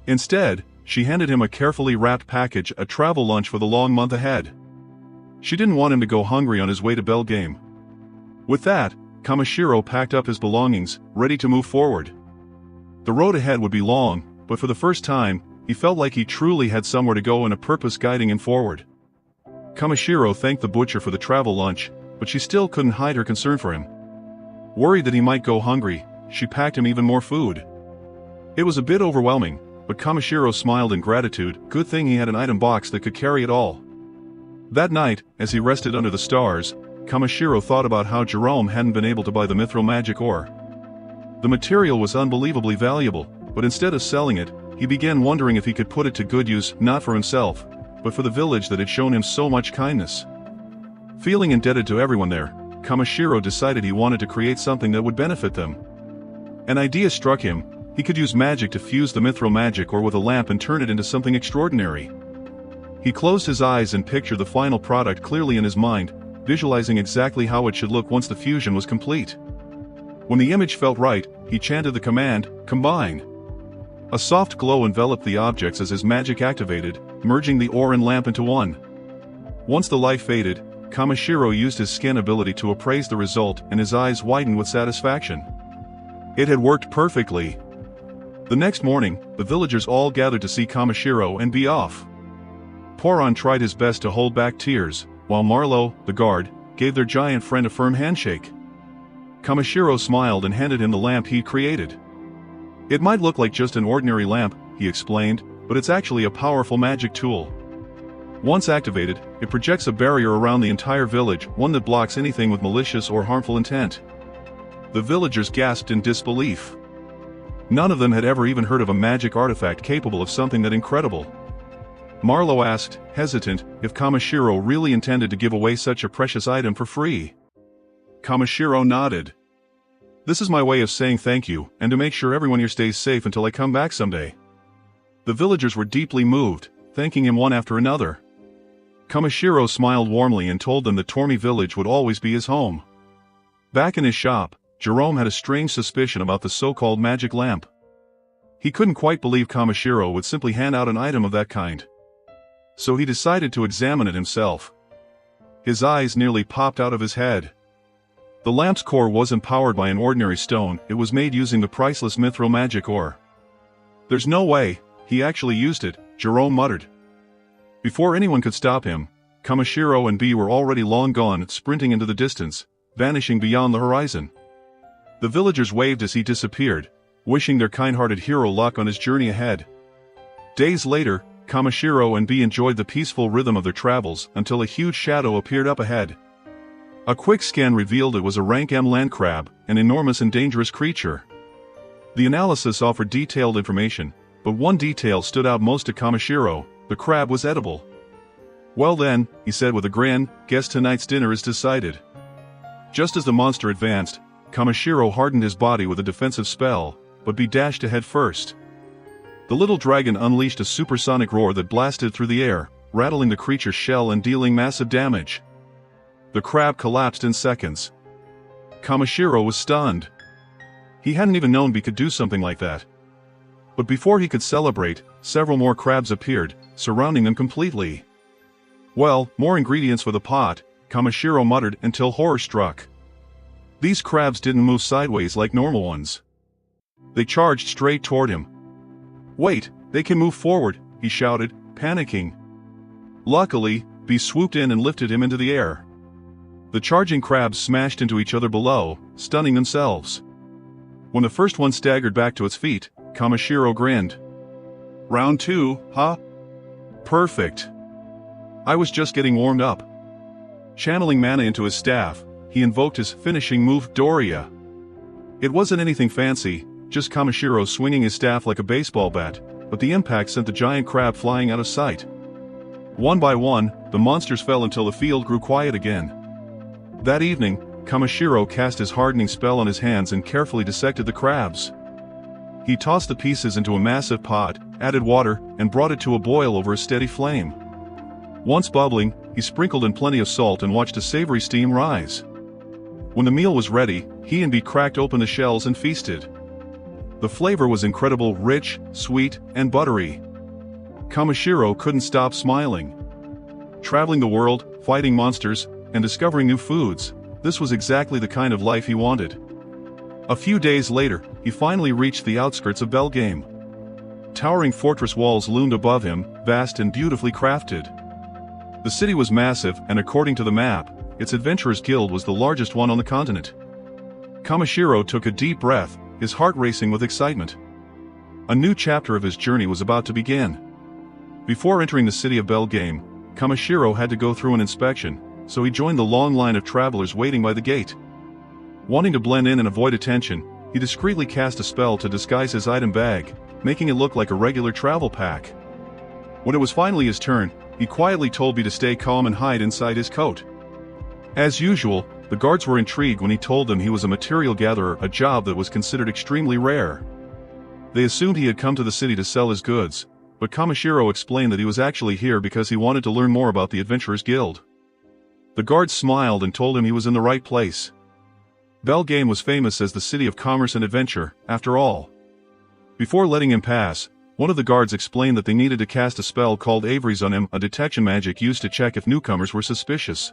S1: Instead, she handed him a carefully wrapped package, a travel lunch for the long month ahead. She didn't want him to go hungry on his way to Belgaum. With that, Kamishiro packed up his belongings, ready to move forward. The road ahead would be long, but for the first time, he felt like he truly had somewhere to go and a purpose guiding him forward. Kamishiro thanked the butcher for the travel lunch, but she still couldn't hide her concern for him. Worried that he might go hungry, she packed him even more food. It was a bit overwhelming, but Kamishiro smiled in gratitude. Good thing he had an item box that could carry it all. That night, as he rested under the stars, Kamishiro thought about how Jerome hadn't been able to buy the mithril magic ore. The material was unbelievably valuable, but instead of selling it, he began wondering if he could put it to good use, not for himself, but for the village that had shown him so much kindness. Feeling indebted to everyone there, Kamishiro decided he wanted to create something that would benefit them. An idea struck him: he could use magic to fuse the mithril magic ore with a lamp and turn it into something extraordinary. He closed his eyes and pictured the final product clearly in his mind, visualizing exactly how it should look once the fusion was complete. When the image felt right, he chanted the command, "Combine." A soft glow enveloped the objects as his magic activated, merging the ore and lamp into one. Once the light faded, Kamishiro used his skin ability to appraise the result, and his eyes widened with satisfaction. It had worked perfectly. The next morning, the villagers all gathered to see Kamishiro and be off. Poron tried his best to hold back tears, while Marlowe, the guard, gave their giant friend a firm handshake. Kamishiro smiled and handed him the lamp he'd created. "It might look like just an ordinary lamp," he explained, "but it's actually a powerful magic tool. Once activated, It projects a barrier around the entire village, one that blocks anything with malicious or harmful intent. The villagers gasped in disbelief. None of them had ever even heard of a magic artifact capable of something that incredible. Marlowe asked, hesitant, if Kamishiro really intended to give away such a precious item for free. Kamishiro nodded. This is my way of saying thank you, and to make sure everyone here stays safe until I come back someday. The villagers were deeply moved, thanking him one after another. Kamishiro smiled warmly and told them that Tormi village would always be his home. Back in his shop, Jerome had a strange suspicion about the so-called magic lamp. He couldn't quite believe Kamishiro would simply hand out an item of that kind. So he decided to examine it himself. His eyes nearly popped out of his head. The lamp's core wasn't powered by an ordinary stone, it was made using the priceless mithril magic ore. There's no way, he actually used it, Jerome muttered. Before anyone could stop him, Kamishiro and B were already long gone, sprinting into the distance, vanishing beyond the horizon. The villagers waved as he disappeared, wishing their kind-hearted hero luck on his journey ahead. Days later, Kamishiro and B enjoyed the peaceful rhythm of their travels until a huge shadow appeared up ahead. A quick scan revealed it was a rank M land crab, an enormous and dangerous creature. The analysis offered detailed information, but one detail stood out most to Kamishiro: the crab was edible. Well then, he said with a grin, guess tonight's dinner is decided. Just as the monster advanced, Kamishiro hardened his body with a defensive spell, but B dashed ahead first. The little dragon unleashed a supersonic roar that blasted through the air, rattling the creature's shell and dealing massive damage. The crab collapsed in seconds. Kamishiro was stunned. He hadn't even known B could do something like that. But before he could celebrate, several more crabs appeared, surrounding them completely. Well, more ingredients for the pot, Kamishiro muttered until horror struck. These crabs didn't move sideways like normal ones. They charged straight toward him. Wait, they can move forward, he shouted, panicking. Luckily, B swooped in and lifted him into the air. The charging crabs smashed into each other below, stunning themselves. When the first one staggered back to its feet, Kamishiro grinned. Round 2, huh? Perfect. I was just getting warmed up. Channeling mana into his staff, he invoked his finishing move, Doria. It wasn't anything fancy, just Kamishiro swinging his staff like a baseball bat, but the impact sent the giant crab flying out of sight. One by one, the monsters fell until the field grew quiet again. That evening, Kamishiro cast his hardening spell on his hands and carefully dissected the crabs. He tossed the pieces into a massive pot, added water, and brought it to a boil over a steady flame. Once bubbling, he sprinkled in plenty of salt and watched a savory steam rise. When the meal was ready, he and B cracked open the shells and feasted. The flavor was incredible, rich, sweet, and buttery. Kamishiro couldn't stop smiling. Traveling the world, fighting monsters, and discovering new foods, this was exactly the kind of life he wanted. A few days later, he finally reached the outskirts of Belgaum. Towering fortress walls loomed above him, vast and beautifully crafted. The city was massive, and according to the map, its Adventurers Guild was the largest one on the continent. Kamishiro took a deep breath, his heart racing with excitement. A new chapter of his journey was about to begin. Before entering the city of Belgaum, Kamishiro had to go through an inspection, so he joined the long line of travelers waiting by the gate. Wanting to blend in and avoid attention, he discreetly cast a spell to disguise his item bag, making it look like a regular travel pack. When it was finally his turn, he quietly told B to stay calm and hide inside his coat. As usual, the guards were intrigued when he told them he was a material gatherer, a job that was considered extremely rare. They assumed he had come to the city to sell his goods, but Kamishiro explained that he was actually here because he wanted to learn more about the Adventurers Guild. The guards smiled and told him he was in the right place. Belgaum was famous as the city of commerce and adventure, after all. Before letting him pass, one of the guards explained that they needed to cast a spell called Avery's on him, a detection magic used to check if newcomers were suspicious.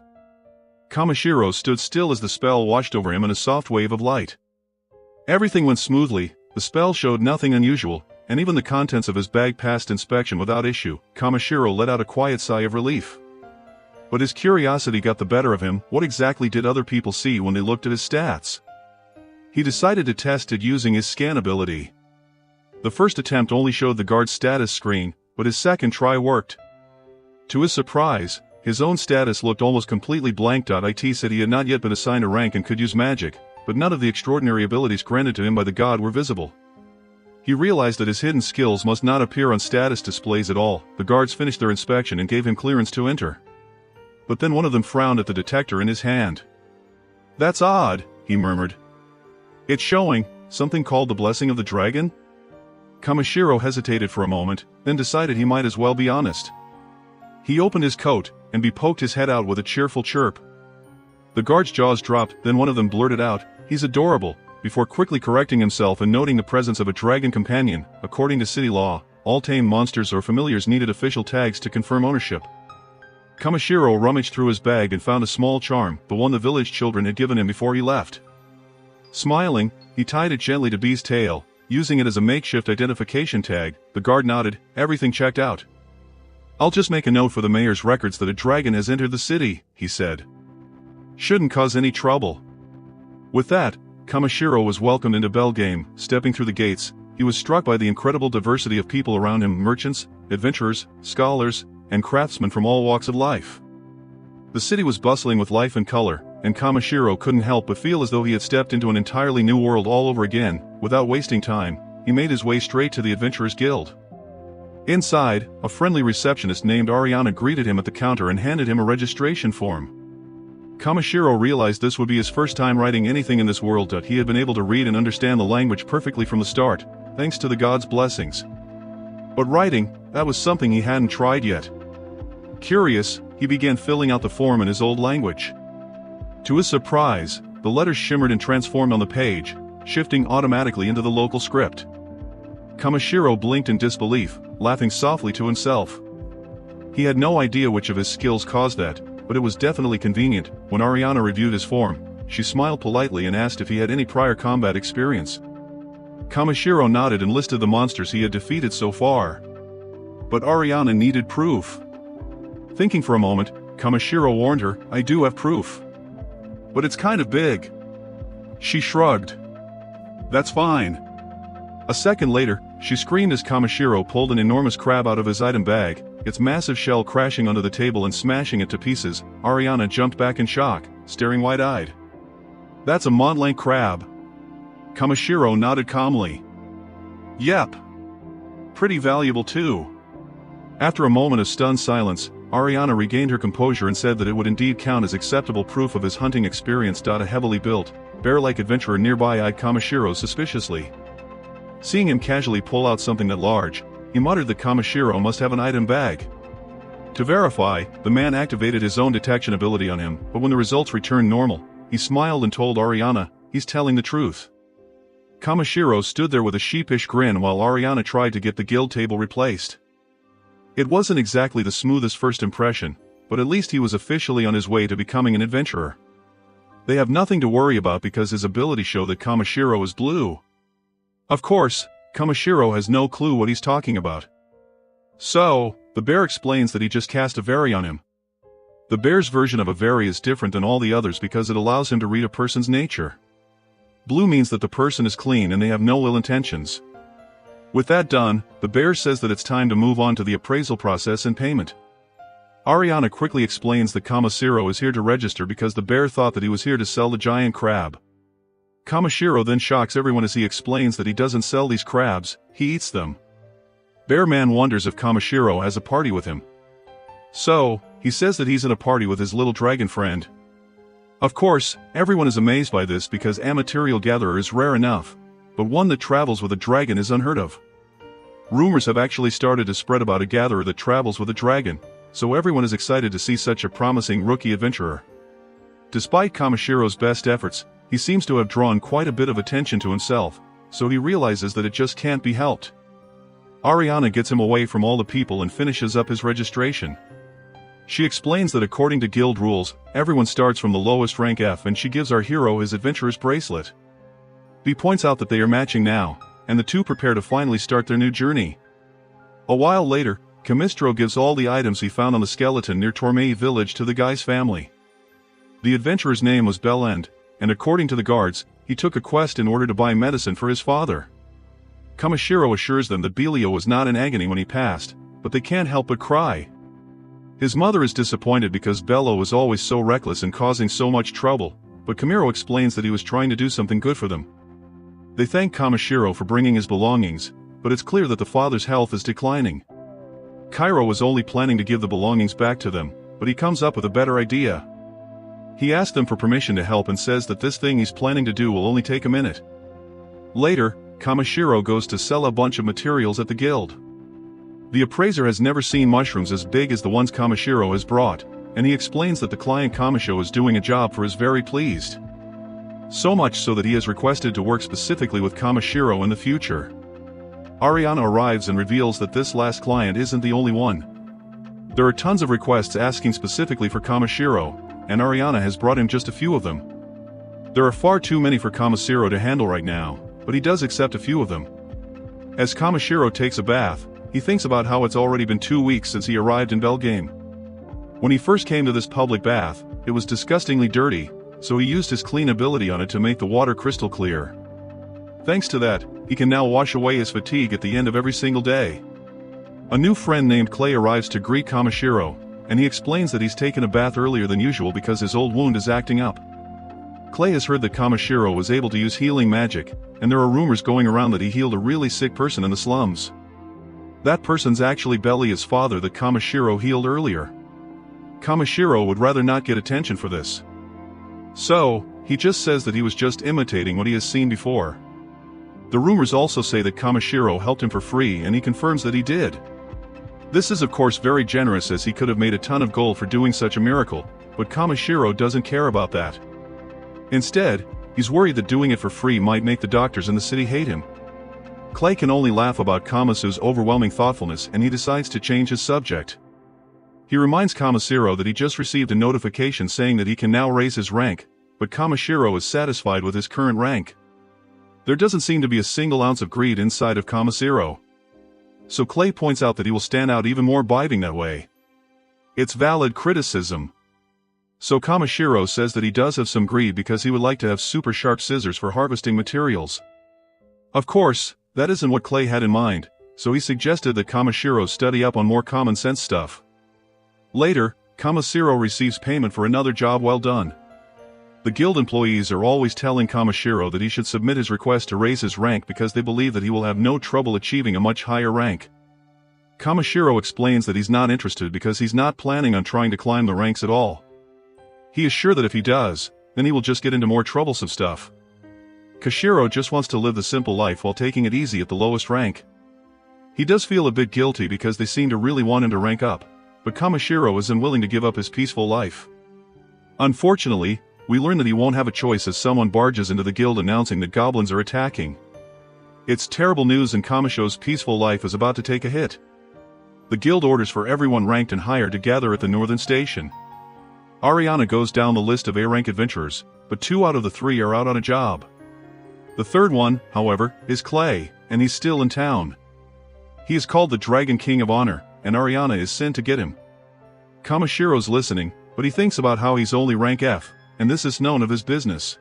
S1: Kamishiro stood still as the spell washed over him in a soft wave of light. Everything went smoothly, the spell showed nothing unusual, and even the contents of his bag passed inspection without issue. Kamishiro let out a quiet sigh of relief. But his curiosity got the better of him. What exactly did other people see when they looked at his stats? He decided to test it using his scan ability. The first attempt only showed the guard's status screen, but his second try worked. To his surprise, His own status looked almost completely blank. It said he had not yet been assigned a rank and could use magic, but none of the extraordinary abilities granted to him by the god were visible. He realized that his hidden skills must not appear on status displays at all. The guards finished their inspection and gave him clearance to enter. But then one of them frowned at the detector in his hand. "That's odd," he murmured. "It's showing something called the Blessing of the Dragon?" Kamishiro hesitated for a moment, then decided he might as well be honest. He opened his coat, and poked his head out with a cheerful chirp. The guard's jaws dropped, then one of them blurted out, "He's adorable," before quickly correcting himself and noting the presence of a dragon companion. According to city law, all tame monsters or familiars needed official tags to confirm ownership. Kamishiro rummaged through his bag and found a small charm, the one the village children had given him before he left. Smiling, he tied it gently to Bee's tail, using it as a makeshift identification tag. The guard nodded, "Everything checked out." "I'll just make a note for the mayor's records that a dragon has entered the city," he said. "Shouldn't cause any trouble." With that, Kamishiro was welcomed into Belgame. Stepping through the gates, he was struck by the incredible diversity of people around him: merchants, adventurers, scholars, and craftsmen from all walks of life. The city was bustling with life and color, and Kamishiro couldn't help but feel as though he had stepped into an entirely new world all over again. Without wasting time, he made his way straight to the Adventurers Guild. Inside, a friendly receptionist named Ariana greeted him at the counter and handed him a registration form. Kamishiro realized this would be his first time writing anything in this world. He had been able to read and understand the language perfectly from the start, thanks to the god's blessings. But writing, that was something he hadn't tried yet. Curious, he began filling out the form in his old language. To his surprise, the letters shimmered and transformed on the page, shifting automatically into the local script. Kamishiro blinked in disbelief, laughing softly to himself. He had no idea which of his skills caused that, but it was definitely convenient. When Ariana reviewed his form, she smiled politely and asked if he had any prior combat experience. Kamishiro nodded and listed the monsters he had defeated so far. But Ariana needed proof. Thinking for a moment, Kamishiro warned her, "I do have proof. But it's kind of big." She shrugged. "That's fine." A second later, she screamed as Kamishiro pulled an enormous crab out of his item bag, its massive shell crashing onto the table and smashing it to pieces. Ariana jumped back in shock, staring wide-eyed. "That's a Montblanc crab." Kamishiro nodded calmly. "Yep. Pretty valuable too." After a moment of stunned silence, Ariana regained her composure and said that it would indeed count as acceptable proof of his hunting experience. A heavily built, bear-like adventurer nearby eyed Kamishiro suspiciously. Seeing him casually pull out something that large, he muttered that Kamishiro must have an item bag. To verify, the man activated his own detection ability on him, but when the results returned normal, he smiled and told Ariana, "He's telling the truth." Kamishiro stood there with a sheepish grin while Ariana tried to get the guild table replaced. It wasn't exactly the smoothest first impression, but at least he was officially on his way to becoming an adventurer. They have nothing to worry about because his abilities show that Kamishiro is blue. Of course, Kamishiro has no clue what he's talking about. So, the bear explains that he just cast a Very on him. The bear's version of a Very is different than all the others because it allows him to read a person's nature. Blue means that the person is clean and they have no ill intentions. With that done, the bear says that it's time to move on to the appraisal process and payment. Ariana quickly explains that Kamishiro is here to register because the bear thought that he was here to sell the giant crab. Kamishiro then shocks everyone as he explains that he doesn't sell these crabs, he eats them. Bear Man wonders if Kamishiro has a party with him. So, he says that he's in a party with his little dragon friend. Of course, everyone is amazed by this because a material gatherer is rare enough, but one that travels with a dragon is unheard of. Rumors have actually started to spread about a gatherer that travels with a dragon, so everyone is excited to see such a promising rookie adventurer. Despite Kamishiro's best efforts, he seems to have drawn quite a bit of attention to himself, so he realizes that it just can't be helped. Ariana gets him away from all the people and finishes up his registration. She explains that according to guild rules, everyone starts from the lowest rank F, and she gives our hero his adventurer's bracelet. He points out that they are matching now, and the two prepare to finally start their new journey. A while later, Kamishiro gives all the items he found on the skeleton near Tormei village to the guy's family. The adventurer's name was Belend, and according to the guards, he took a quest in order to buy medicine for his father. Kamishiro assures them that Belio was not in agony when he passed, but they can't help but cry. His mother is disappointed because Bello is always so reckless and causing so much trouble, but Kamishiro explains that he was trying to do something good for them. They thank Kamishiro for bringing his belongings, but it's clear that the father's health is declining. Kairo was only planning to give the belongings back to them, but he comes up with a better idea. He asks them for permission to help and says that this thing he's planning to do will only take a minute. Later, Kamishiro goes to sell a bunch of materials at the guild. The appraiser has never seen mushrooms as big as the ones Kamishiro has brought, and he explains that the client Kamishiro is doing a job for is very pleased. So much so that he has requested to work specifically with Kamishiro in the future. Ariana arrives and reveals that this last client isn't the only one. There are tons of requests asking specifically for Kamishiro, and Ariana has brought him just a few of them. There are far too many for Kamishiro to handle right now, but he does accept a few of them. As Kamishiro takes a bath, he thinks about how it's already been 2 weeks since he arrived in Belgaum. When he first came to this public bath, it was disgustingly dirty, so he used his clean ability on it to make the water crystal clear. Thanks to that, he can now wash away his fatigue at the end of every single day. A new friend named Clay arrives to greet Kamishiro, and he explains that he's taken a bath earlier than usual because his old wound is acting up. Clay has heard that Kamishiro was able to use healing magic, and there are rumors going around that he healed a really sick person in the slums. That person's actually Belly's father that Kamishiro healed earlier. Kamishiro would rather not get attention for this. So, he just says that he was just imitating what he has seen before. The rumors also say that Kamishiro helped him for free, and he confirms that he did. This is of course very generous, as he could have made a ton of gold for doing such a miracle, but Kamishiro doesn't care about that. Instead, he's worried that doing it for free might make the doctors in the city hate him. Clay can only laugh about Kamisu's overwhelming thoughtfulness, and he decides to change his subject. He reminds Kamishiro that he just received a notification saying that he can now raise his rank, but Kamishiro is satisfied with his current rank. There doesn't seem to be a single ounce of greed inside of Kamishiro. So Clay points out that he will stand out even more by being that way. It's valid criticism. So Kamishiro says that he does have some greed because he would like to have super sharp scissors for harvesting materials. Of course, that isn't what Clay had in mind, so he suggested that Kamishiro study up on more common sense stuff. Later, Kamishiro receives payment for another job well done. The guild employees are always telling Kamishiro that he should submit his request to raise his rank because they believe that he will have no trouble achieving a much higher rank. Kamishiro explains that he's not interested because he's not planning on trying to climb the ranks at all. He is sure that if he does, then he will just get into more troublesome stuff. Kashiro just wants to live the simple life while taking it easy at the lowest rank. He does feel a bit guilty because they seem to really want him to rank up, but Kamishiro is unwilling to give up his peaceful life. Unfortunately, we learn that he won't have a choice as someone barges into the guild announcing that goblins are attacking. It's terrible news, and Kamishiro's peaceful life is about to take a hit. The guild orders for everyone ranked and higher to gather at the northern station. Ariana goes down the list of A-rank adventurers, but 2 out of the 3 are out on a job. The third one, however, is Clay, and he's still in town. He is called the Dragon King of Honor, and Ariana is sent to get him. Kamishiro's listening, but he thinks about how he's only rank F, and this is none of his business.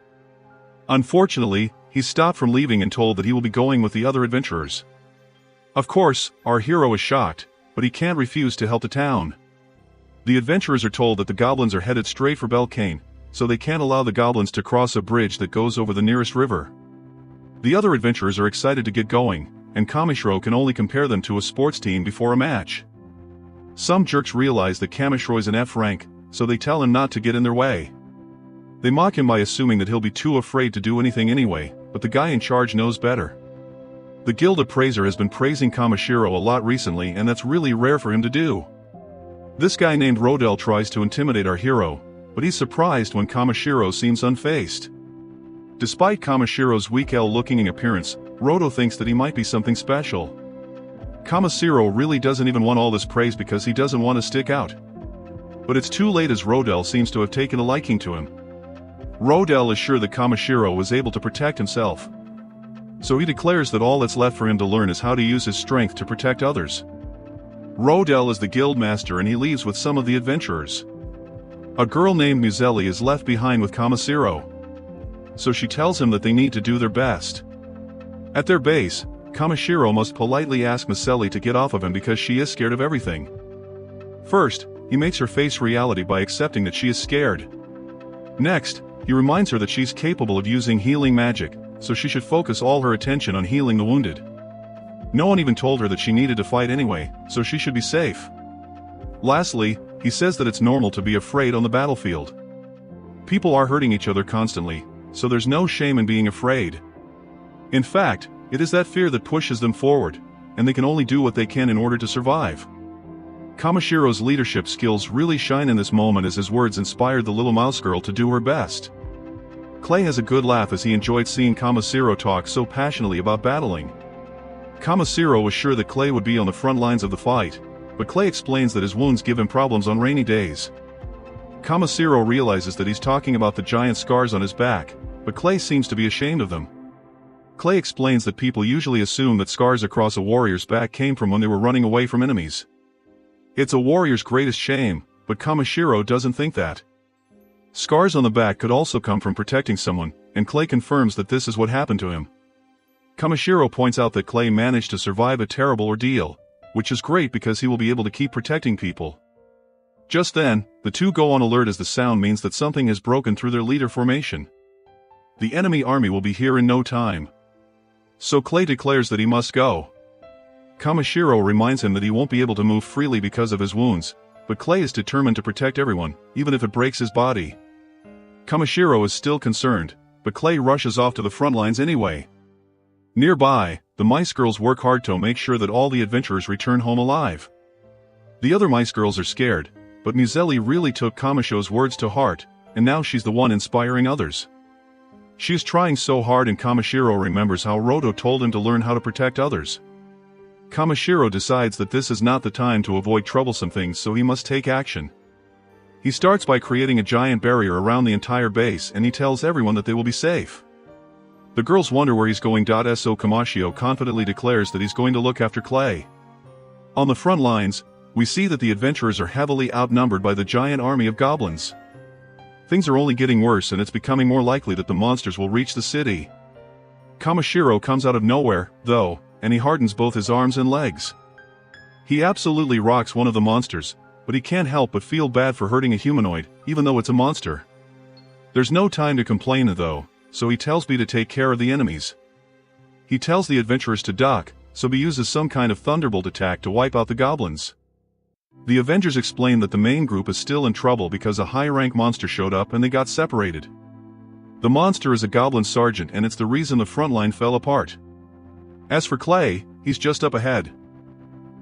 S1: Unfortunately, he's stopped from leaving and told that he will be going with the other adventurers. Of course, our hero is shocked, but he can't refuse to help the town. The adventurers are told that the goblins are headed straight for Belgaum, so they can't allow the goblins to cross a bridge that goes over the nearest river. The other adventurers are excited to get going, and Kamishiro can only compare them to a sports team before a match. Some jerks realize that Kamishiro is an F rank, so they tell him not to get in their way. They mock him by assuming that he'll be too afraid to do anything anyway, but the guy in charge knows better. The guild appraiser has been praising Kamishiro a lot recently, and that's really rare for him to do. This guy named Rodel tries to intimidate our hero, but he's surprised when Kamishiro seems unfazed. Despite Kamishiro's weak L-looking appearance, Rodo thinks that he might be something special. Kamishiro really doesn't even want all this praise because he doesn't want to stick out. But it's too late, as Rodel seems to have taken a liking to him. Rodel is sure that Kamishiro was able to protect himself. So he declares that all that's left for him to learn is how to use his strength to protect others. Rodel is the guild master, and he leaves with some of the adventurers. A girl named Muzelli is left behind with Kamishiro. So she tells him that they need to do their best. At their base, Kamishiro must politely ask Muzelli to get off of him because she is scared of everything. First, he makes her face reality by accepting that she is scared. Next, he reminds her that she's capable of using healing magic, so she should focus all her attention on healing the wounded. No one even told her that she needed to fight anyway, so she should be safe. Lastly, he says that it's normal to be afraid on the battlefield. People are hurting each other constantly, so there's no shame in being afraid. In fact, it is that fear that pushes them forward, and they can only do what they can in order to survive. Kamishiro's leadership skills really shine in this moment as his words inspired the little mouse girl to do her best. Clay has a good laugh as he enjoyed seeing Kamishiro talk so passionately about battling. Kamishiro was sure that Clay would be on the front lines of the fight, but Clay explains that his wounds give him problems on rainy days. Kamishiro realizes that he's talking about the giant scars on his back, but Clay seems to be ashamed of them. Clay explains that people usually assume that scars across a warrior's back came from when they were running away from enemies. It's a warrior's greatest shame, but Kamishiro doesn't think that. Scars on the back could also come from protecting someone, and Clay confirms that this is what happened to him. Kamishiro points out that Clay managed to survive a terrible ordeal, which is great because he will be able to keep protecting people. Just then, the two go on alert as the sound means that something has broken through their leader formation. The enemy army will be here in no time. So Clay declares that he must go. Kamishiro reminds him that he won't be able to move freely because of his wounds, but Clay is determined to protect everyone, even if it breaks his body. Kamishiro is still concerned, but Clay rushes off to the front lines anyway. Nearby, the mice girls work hard to make sure that all the adventurers return home alive. The other mice girls are scared, but Muzelli really took Kamishiro's words to heart, and now she's the one inspiring others. She is trying so hard, and Kamishiro remembers how Roto told him to learn how to protect others. Kamishiro decides that this is not the time to avoid troublesome things, so he must take action. He starts by creating a giant barrier around the entire base, and he tells everyone that they will be safe. The girls wonder where he's going. So Kamishiro confidently declares that he's going to look after Clay. On the front lines, we see that the adventurers are heavily outnumbered by the giant army of goblins. Things are only getting worse, and it's becoming more likely that the monsters will reach the city. Kamishiro comes out of nowhere, though, and he hardens both his arms and legs. He absolutely rocks one of the monsters, but he can't help but feel bad for hurting a humanoid, even though it's a monster. There's no time to complain though, so he tells B to take care of the enemies. He tells the adventurers to duck, so B uses some kind of thunderbolt attack to wipe out the goblins. The Avengers explain that the main group is still in trouble because a high-rank monster showed up and they got separated. The monster is a goblin sergeant, and it's the reason the front line fell apart. As for Clay, he's just up ahead.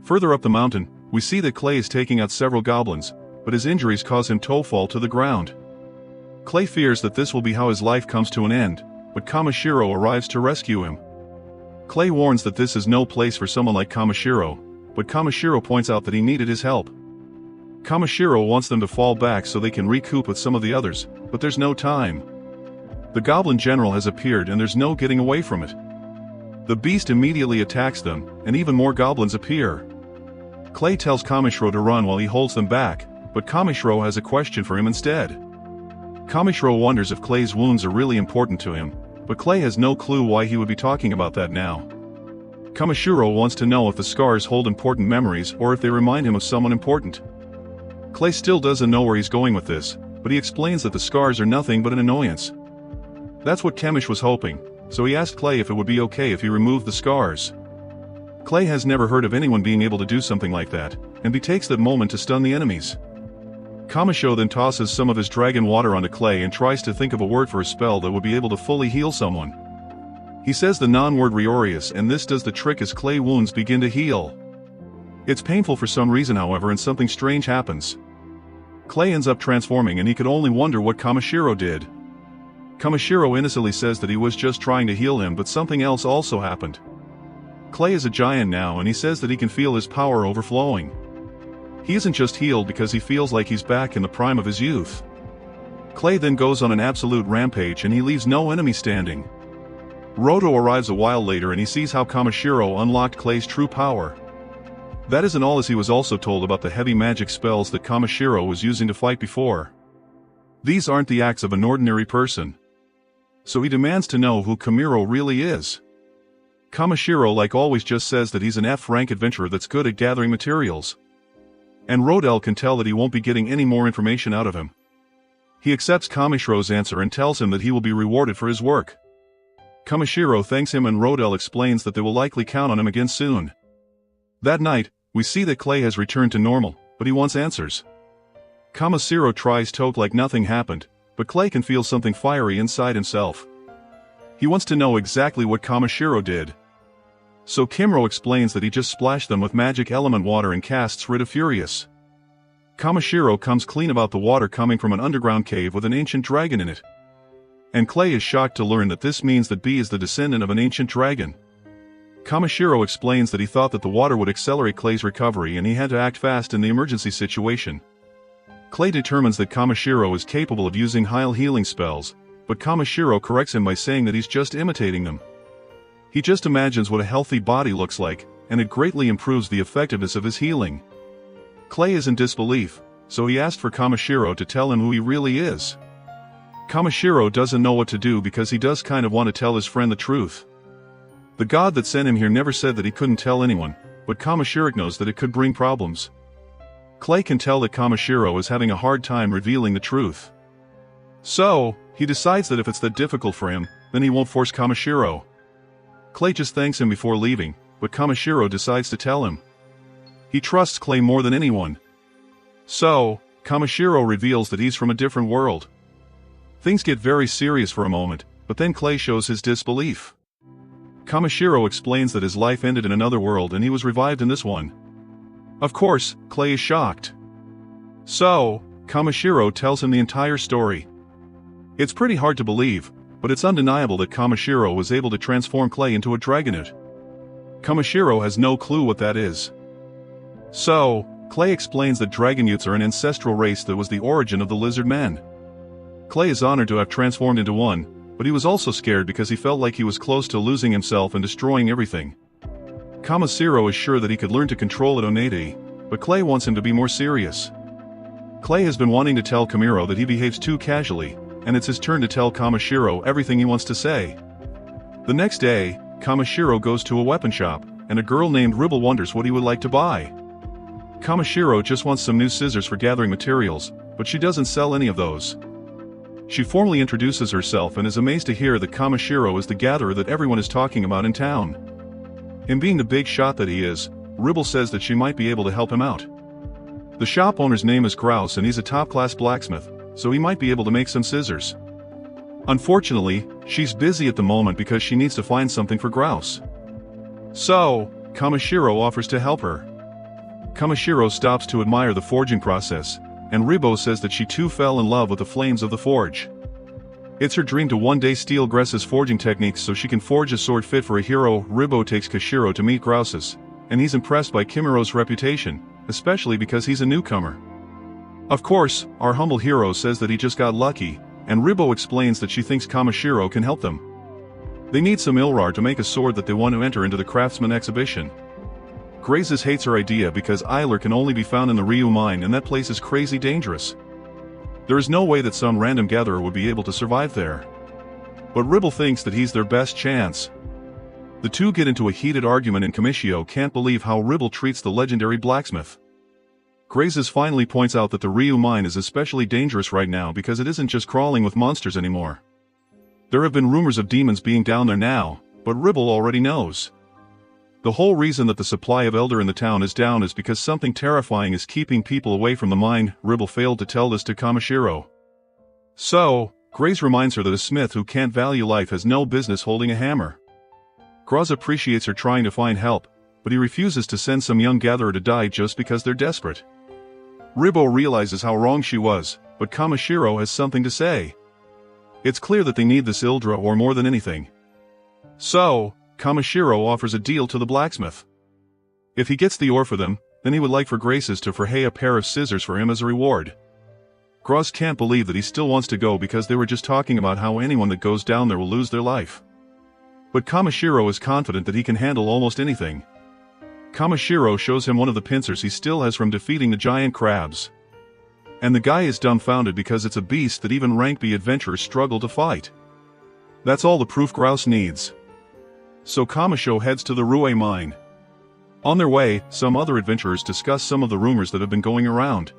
S1: Further up the mountain, we see that Clay is taking out several goblins, but his injuries cause him to fall to the ground. Clay fears that this will be how his life comes to an end, but Kamishiro arrives to rescue him. Clay warns that this is no place for someone like Kamishiro, but Kamishiro points out that he needed his help. Kamishiro wants them to fall back so they can recoup with some of the others, but there's no time. The goblin general has appeared and there's no getting away from it. The beast immediately attacks them, and even more goblins appear. Clay tells Kamishiro to run while he holds them back, but Kamishiro has a question for him instead. Kamishiro wonders if Clay's wounds are really important to him, but Clay has no clue why he would be talking about that now. Kamishiro wants to know if the scars hold important memories or if they remind him of someone important. Clay still doesn't know where he's going with this, but he explains that the scars are nothing but an annoyance. That's what Kamish was hoping, so he asked Clay if it would be okay if he removed the scars. Clay has never heard of anyone being able to do something like that, and he takes that moment to stun the enemies. Kamishiro then tosses some of his dragon water onto Clay and tries to think of a word for a spell that would be able to fully heal someone. He says the non-word Rarest, and this does the trick as Clay wounds begin to heal. It's painful for some reason, however, and something strange happens. Clay ends up transforming, and he could only wonder what Kamishiro did. Kamishiro innocently says that he was just trying to heal him, but something else also happened. Clay is a giant now, and he says that he can feel his power overflowing. He isn't just healed because he feels like he's back in the prime of his youth. Clay then goes on an absolute rampage and he leaves no enemy standing. Roto arrives a while later and he sees how Kamishiro unlocked Clay's true power. That isn't all, as he was also told about the heavy magic spells that Kamishiro was using to fight before. These aren't the acts of an ordinary person. So he demands to know who Kamishiro really is. Kamishiro, like always, just says that he's an F-rank adventurer that's good at gathering materials. And Rodel can tell that he won't be getting any more information out of him. He accepts Kamishiro's answer and tells him that he will be rewarded for his work. Kamishiro thanks him and Rodel explains that they will likely count on him again soon. That night, we see that Clay has returned to normal, but he wants answers. Kamishiro tries to act like nothing happened, but Clay can feel something fiery inside himself. He wants to know exactly what Kamishiro did. So Kimuro explains that he just splashed them with magic element water and casts rid of Furious. Kamishiro comes clean about the water coming from an underground cave with an ancient dragon in it. And Clay is shocked to learn that this means that B is the descendant of an ancient dragon. Kamishiro explains that he thought that the water would accelerate Clay's recovery and he had to act fast in the emergency situation. Clay determines that Kamishiro is capable of using high healing spells, but Kamishiro corrects him by saying that he's just imitating them. He just imagines what a healthy body looks like, and it greatly improves the effectiveness of his healing. Clay is in disbelief, so he asked for Kamishiro to tell him who he really is. Kamishiro doesn't know what to do because he does kind of want to tell his friend the truth. The god that sent him here never said that he couldn't tell anyone, but Kamishiro knows that it could bring problems. Clay can tell that Kamishiro is having a hard time revealing the truth. So, he decides that if it's that difficult for him, then he won't force Kamishiro. Clay just thanks him before leaving, but Kamishiro decides to tell him. He trusts Clay more than anyone. So, Kamishiro reveals that he's from a different world. Things get very serious for a moment, but then Clay shows his disbelief. Kamishiro explains that his life ended in another world and he was revived in this one. Of course, Clay is shocked. So, Kamishiro tells him the entire story. It's pretty hard to believe, but it's undeniable that Kamishiro was able to transform Clay into a dragonite. Kamishiro has no clue what that is. So, Clay explains that dragonutes are an ancestral race that was the origin of the lizard men. Clay is honored to have transformed into one, but he was also scared because he felt like he was close to losing himself and destroying everything. Kamishiro is sure that he could learn to control it innately, but Clay wants him to be more serious. Clay has been wanting to tell Kamishiro that he behaves too casually, and it's his turn to tell Kamishiro everything he wants to say. The next day, Kamishiro goes to a weapon shop, and a girl named Ribble wonders what he would like to buy. Kamishiro just wants some new scissors for gathering materials, but she doesn't sell any of those. She formally introduces herself and is amazed to hear that Kamishiro is the gatherer that everyone is talking about in town. Him being the big shot that he is, Ribble says that she might be able to help him out. The shop owner's name is Grouse and he's a top-class blacksmith, so he might be able to make some scissors. Unfortunately, she's busy at the moment because she needs to find something for Grouse. So, Kamishiro offers to help her. Kamishiro stops to admire the forging process, and Ribble says that she too fell in love with the flames of the forge. It's her dream to one day steal Gress's forging techniques so she can forge a sword fit for a hero. Ribble takes Kashiro to meet Grouse's, and he's impressed by Kimiro's reputation, especially because he's a newcomer. Of course, our humble hero says that he just got lucky, and Ribble explains that she thinks Kamishiro can help them. They need some Ilrar to make a sword that they want to enter into the craftsman exhibition. Grazes hates her idea because Eiler can only be found in the Ryu mine and that place is crazy dangerous. There is no way that some random gatherer would be able to survive there. But Ribble thinks that he's their best chance. The two get into a heated argument and Kamishiro can't believe how Ribble treats the legendary blacksmith. Grazes finally points out that the Ryu mine is especially dangerous right now because it isn't just crawling with monsters anymore. There have been rumors of demons being down there now, but Ribble already knows. The whole reason that the supply of elder in the town is down is because something terrifying is keeping people away from the mine. Ribble failed to tell this to Kamishiro. So, Grace reminds her that a smith who can't value life has no business holding a hammer. Graz appreciates her trying to find help, but he refuses to send some young gatherer to die just because they're desperate. Ribble realizes how wrong she was, but Kamishiro has something to say. It's clear that they need this Ildra ore more than anything. So, Kamishiro offers a deal to the blacksmith. If he gets the ore for them, then he would like for Graces to forge a pair of scissors for him as a reward. Graz can't believe that he still wants to go because they were just talking about how anyone that goes down there will lose their life. But Kamishiro is confident that he can handle almost anything. Kamishiro shows him one of the pincers he still has from defeating the giant crabs. And the guy is dumbfounded because it's a beast that even rank B adventurers struggle to fight. That's all the proof Grouse needs. So Kamishiro heads to the Rue mine. On their way, some other adventurers discuss some of the rumors that have been going around.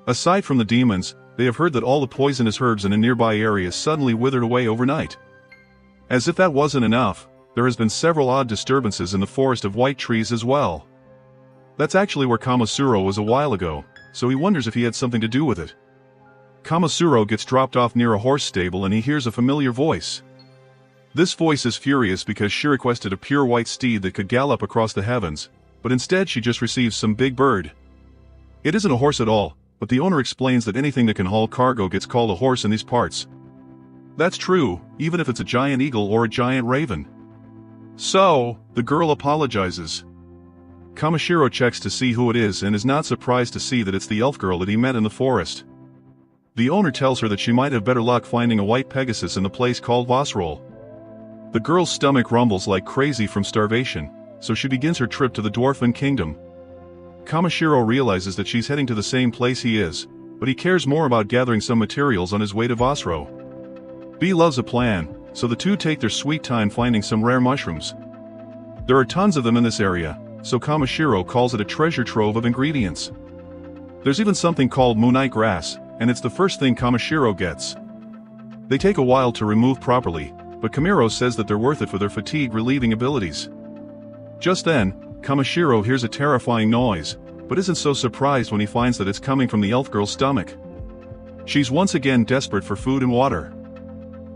S1: Aside from the demons, they have heard that all the poisonous herbs in a nearby area suddenly withered away overnight. As if that wasn't enough, there has been several odd disturbances in the forest of white trees as well. That's actually where Kamishiro was a while ago, so he wonders if he had something to do with it. Kamishiro gets dropped off near a horse stable and he hears a familiar voice. This voice is furious because she requested a pure white steed that could gallop across the heavens, but instead she just receives some big bird. It isn't a horse at all, but the owner explains that anything that can haul cargo gets called a horse in these parts. That's true, even if it's a giant eagle or a giant raven. So, the girl apologizes. Kamishiro checks to see who it is and is not surprised to see that it's the elf girl that he met in the forest. The owner tells her that she might have better luck finding a white Pegasus in the place called Vosrol. The girl's stomach rumbles like crazy from starvation, so she begins her trip to the Dwarfen Kingdom. Kamishiro realizes that she's heading to the same place he is, but he cares more about gathering some materials on his way to Vosro. B loves a plan, so the two take their sweet time finding some rare mushrooms. There are tons of them in this area, so Kamishiro calls it a treasure trove of ingredients. There's even something called moonite grass, and it's the first thing Kamishiro gets. They take a while to remove properly, but Kamiro says that they're worth it for their fatigue-relieving abilities. Just then, Kamishiro hears a terrifying noise, but isn't so surprised when he finds that it's coming from the elf girl's stomach. She's once again desperate for food and water.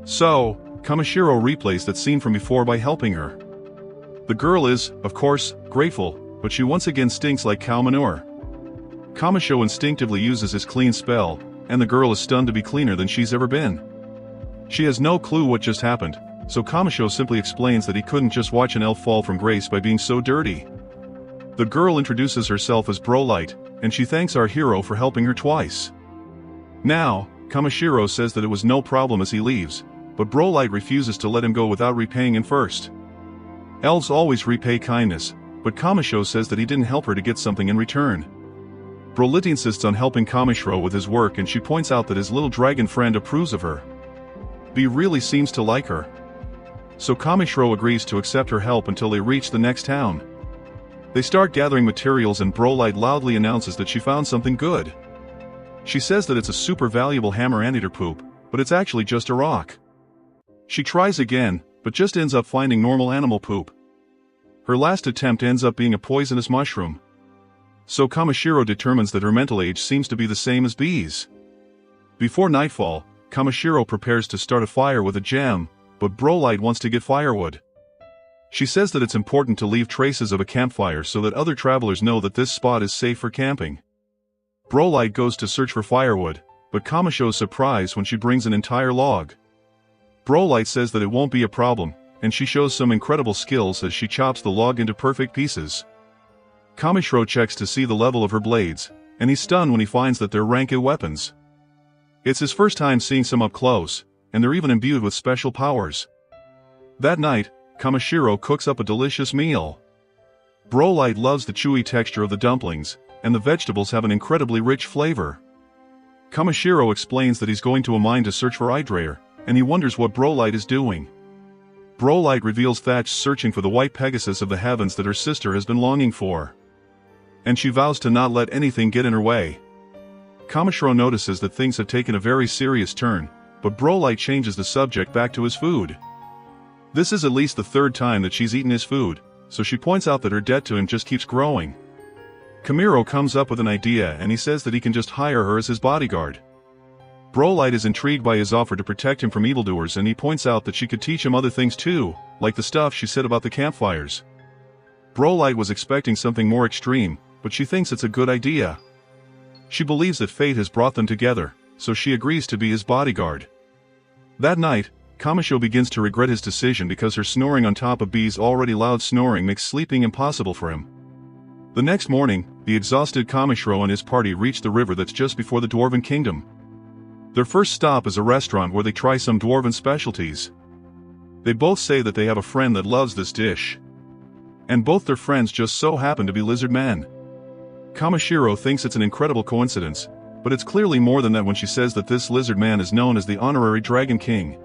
S1: So, Kamishiro replays that scene from before by helping her. The girl is, of course, grateful, but she once again stinks like cow manure. Kamishiro instinctively uses his clean spell, and the girl is stunned to be cleaner than she's ever been. She has no clue what just happened, so Kamishiro simply explains that he couldn't just watch an elf fall from grace by being so dirty. The girl introduces herself as Brolight, and she thanks our hero for helping her twice. Now, Kamishiro says that it was no problem as he leaves, but Brolight refuses to let him go without repaying him first. Elves always repay kindness, but Kamishiro says that he didn't help her to get something in return. Brolight insists on helping Kamishiro with his work and she points out that his little dragon friend approves of her. B really seems to like her. So Kamishiro agrees to accept her help until they reach the next town. They start gathering materials and Brolight loudly announces that she found something good. She says that it's a super valuable hammer anteater poop, but it's actually just a rock. She tries again, but just ends up finding normal animal poop. Her last attempt ends up being a poisonous mushroom. So Kamishiro determines that her mental age seems to be the same as B's. Before nightfall, Kamishiro prepares to start a fire with a gem, but Brolight wants to get firewood. She says that it's important to leave traces of a campfire so that other travelers know that this spot is safe for camping. Brolight goes to search for firewood, but Kamishiro is surprised when she brings an entire log. Brolight says that it won't be a problem, and she shows some incredible skills as she chops the log into perfect pieces. Kamishiro checks to see the level of her blades, and he's stunned when he finds that they're ranked weapons. It's his first time seeing some up close, and they're even imbued with special powers. That night, Kamishiro cooks up a delicious meal. Brolight loves the chewy texture of the dumplings, and the vegetables have an incredibly rich flavor. Kamishiro explains that he's going to a mine to search for Hydrair, and he wonders what Brolight is doing. Brolight reveals Thatch searching for the white Pegasus of the heavens that her sister has been longing for. And she vows to not let anything get in her way. Kamishiro notices that things have taken a very serious turn, but Brolight changes the subject back to his food. This is at least the third time that she's eaten his food, so she points out that her debt to him just keeps growing. Kamishiro comes up with an idea and he says that he can just hire her as his bodyguard. Brolight is intrigued by his offer to protect him from evildoers and he points out that she could teach him other things too, like the stuff she said about the campfires. Brolight was expecting something more extreme, but she thinks it's a good idea. She believes that fate has brought them together, so she agrees to be his bodyguard. That night, Kamishiro begins to regret his decision because her snoring on top of B's already loud snoring makes sleeping impossible for him. The next morning, the exhausted Kamishiro and his party reach the river that's just before the Dwarven Kingdom. Their first stop is a restaurant where they try some Dwarven specialties. They both say that they have a friend that loves this dish. And both their friends just so happen to be lizard men. Kamishiro thinks it's an incredible coincidence, but it's clearly more than that when she says that this lizard man is known as the honorary Dragon King.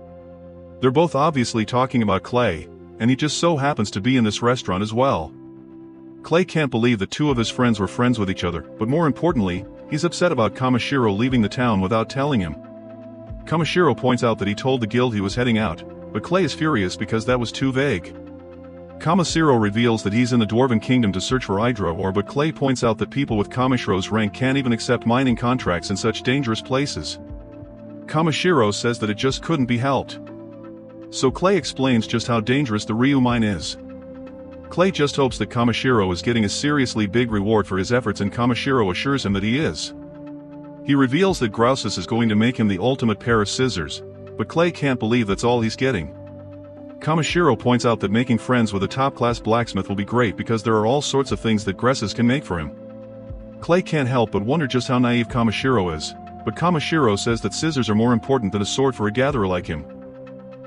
S1: They're both obviously talking about Clay, and he just so happens to be in this restaurant as well. Clay can't believe that two of his friends were friends with each other, but more importantly, he's upset about Kamishiro leaving the town without telling him. Kamishiro points out that he told the guild he was heading out, but Clay is furious because that was too vague. Kamishiro reveals that he's in the Dwarven Kingdom to search for hydro ore, but Clay points out that people with Kamishiro's rank can't even accept mining contracts in such dangerous places. Kamishiro says that it just couldn't be helped. So Clay explains just how dangerous the Ryu mine is. Clay just hopes that Kamishiro is getting a seriously big reward for his efforts, and Kamishiro assures him that he is. He reveals that Grousus is going to make him the ultimate pair of scissors, but Clay can't believe that's all he's getting. Kamishiro points out that making friends with a top-class blacksmith will be great because there are all sorts of things that Grousus can make for him. Clay can't help but wonder just how naive Kamishiro is, but Kamishiro says that scissors are more important than a sword for a gatherer like him.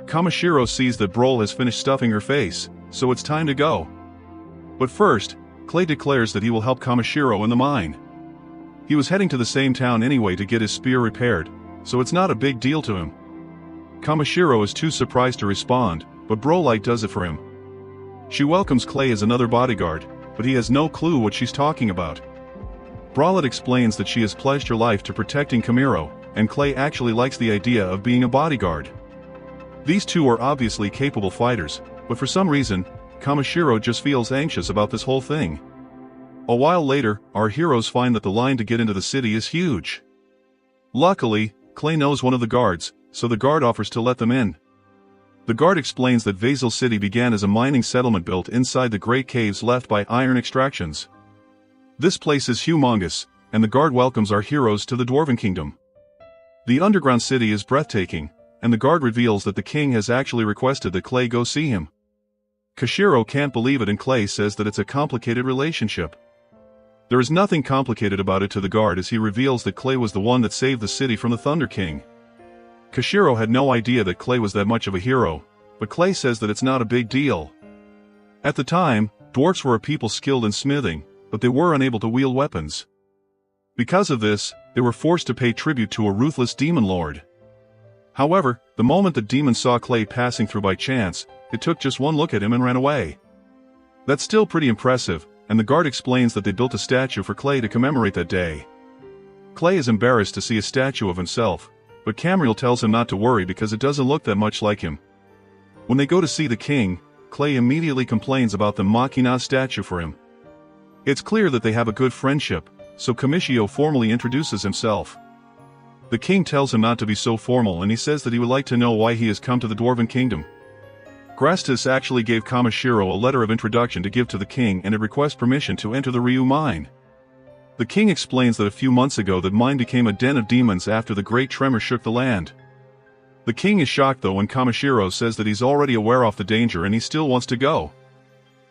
S1: Kamishiro sees that Brol has finished stuffing her face, so it's time to go. But first, Clay declares that he will help Kamishiro in the mine. He was heading to the same town anyway to get his spear repaired, so it's not a big deal to him. Kamishiro is too surprised to respond, but Brolite does it for him. She welcomes Clay as another bodyguard, but he has no clue what she's talking about. Brolite explains that she has pledged her life to protecting Kamiro, and Clay actually likes the idea of being a bodyguard. These two are obviously capable fighters, but for some reason, Kamishiro just feels anxious about this whole thing. A while later, our heroes find that the line to get into the city is huge. Luckily, Clay knows one of the guards, so the guard offers to let them in. The guard explains that Vasil City began as a mining settlement built inside the great caves left by iron extractions. This place is humongous, and the guard welcomes our heroes to the Dwarven Kingdom. The underground city is breathtaking, and the guard reveals that the king has actually requested that Clay go see him. Kashiro can't believe it, and Clay says that it's a complicated relationship. There is nothing complicated about it to the guard, as he reveals that Clay was the one that saved the city from the Thunder King. Kashiro had no idea that Clay was that much of a hero, but Clay says that it's not a big deal. At the time, dwarfs were a people skilled in smithing, but they were unable to wield weapons. Because of this, they were forced to pay tribute to a ruthless demon lord. However, the moment the demon saw Clay passing through by chance, it took just one look at him and ran away. That's still pretty impressive, and the guard explains that they built a statue for Clay to commemorate that day. Clay is embarrassed to see a statue of himself, but Camriel tells him not to worry because it doesn't look that much like him. When they go to see the king, Clay immediately complains about them mocking a statue for him. It's clear that they have a good friendship, so Kamishiro formally introduces himself. The king tells him not to be so formal, and he says that he would like to know why he has come to the Dwarven Kingdom. Grastus actually gave Kamishiro a letter of introduction to give to the king, and it requests permission to enter the Ryu mine. The king explains that a few months ago that mine became a den of demons after the great tremor shook the land. The king is shocked though when Kamishiro says that he's already aware of the danger and he still wants to go.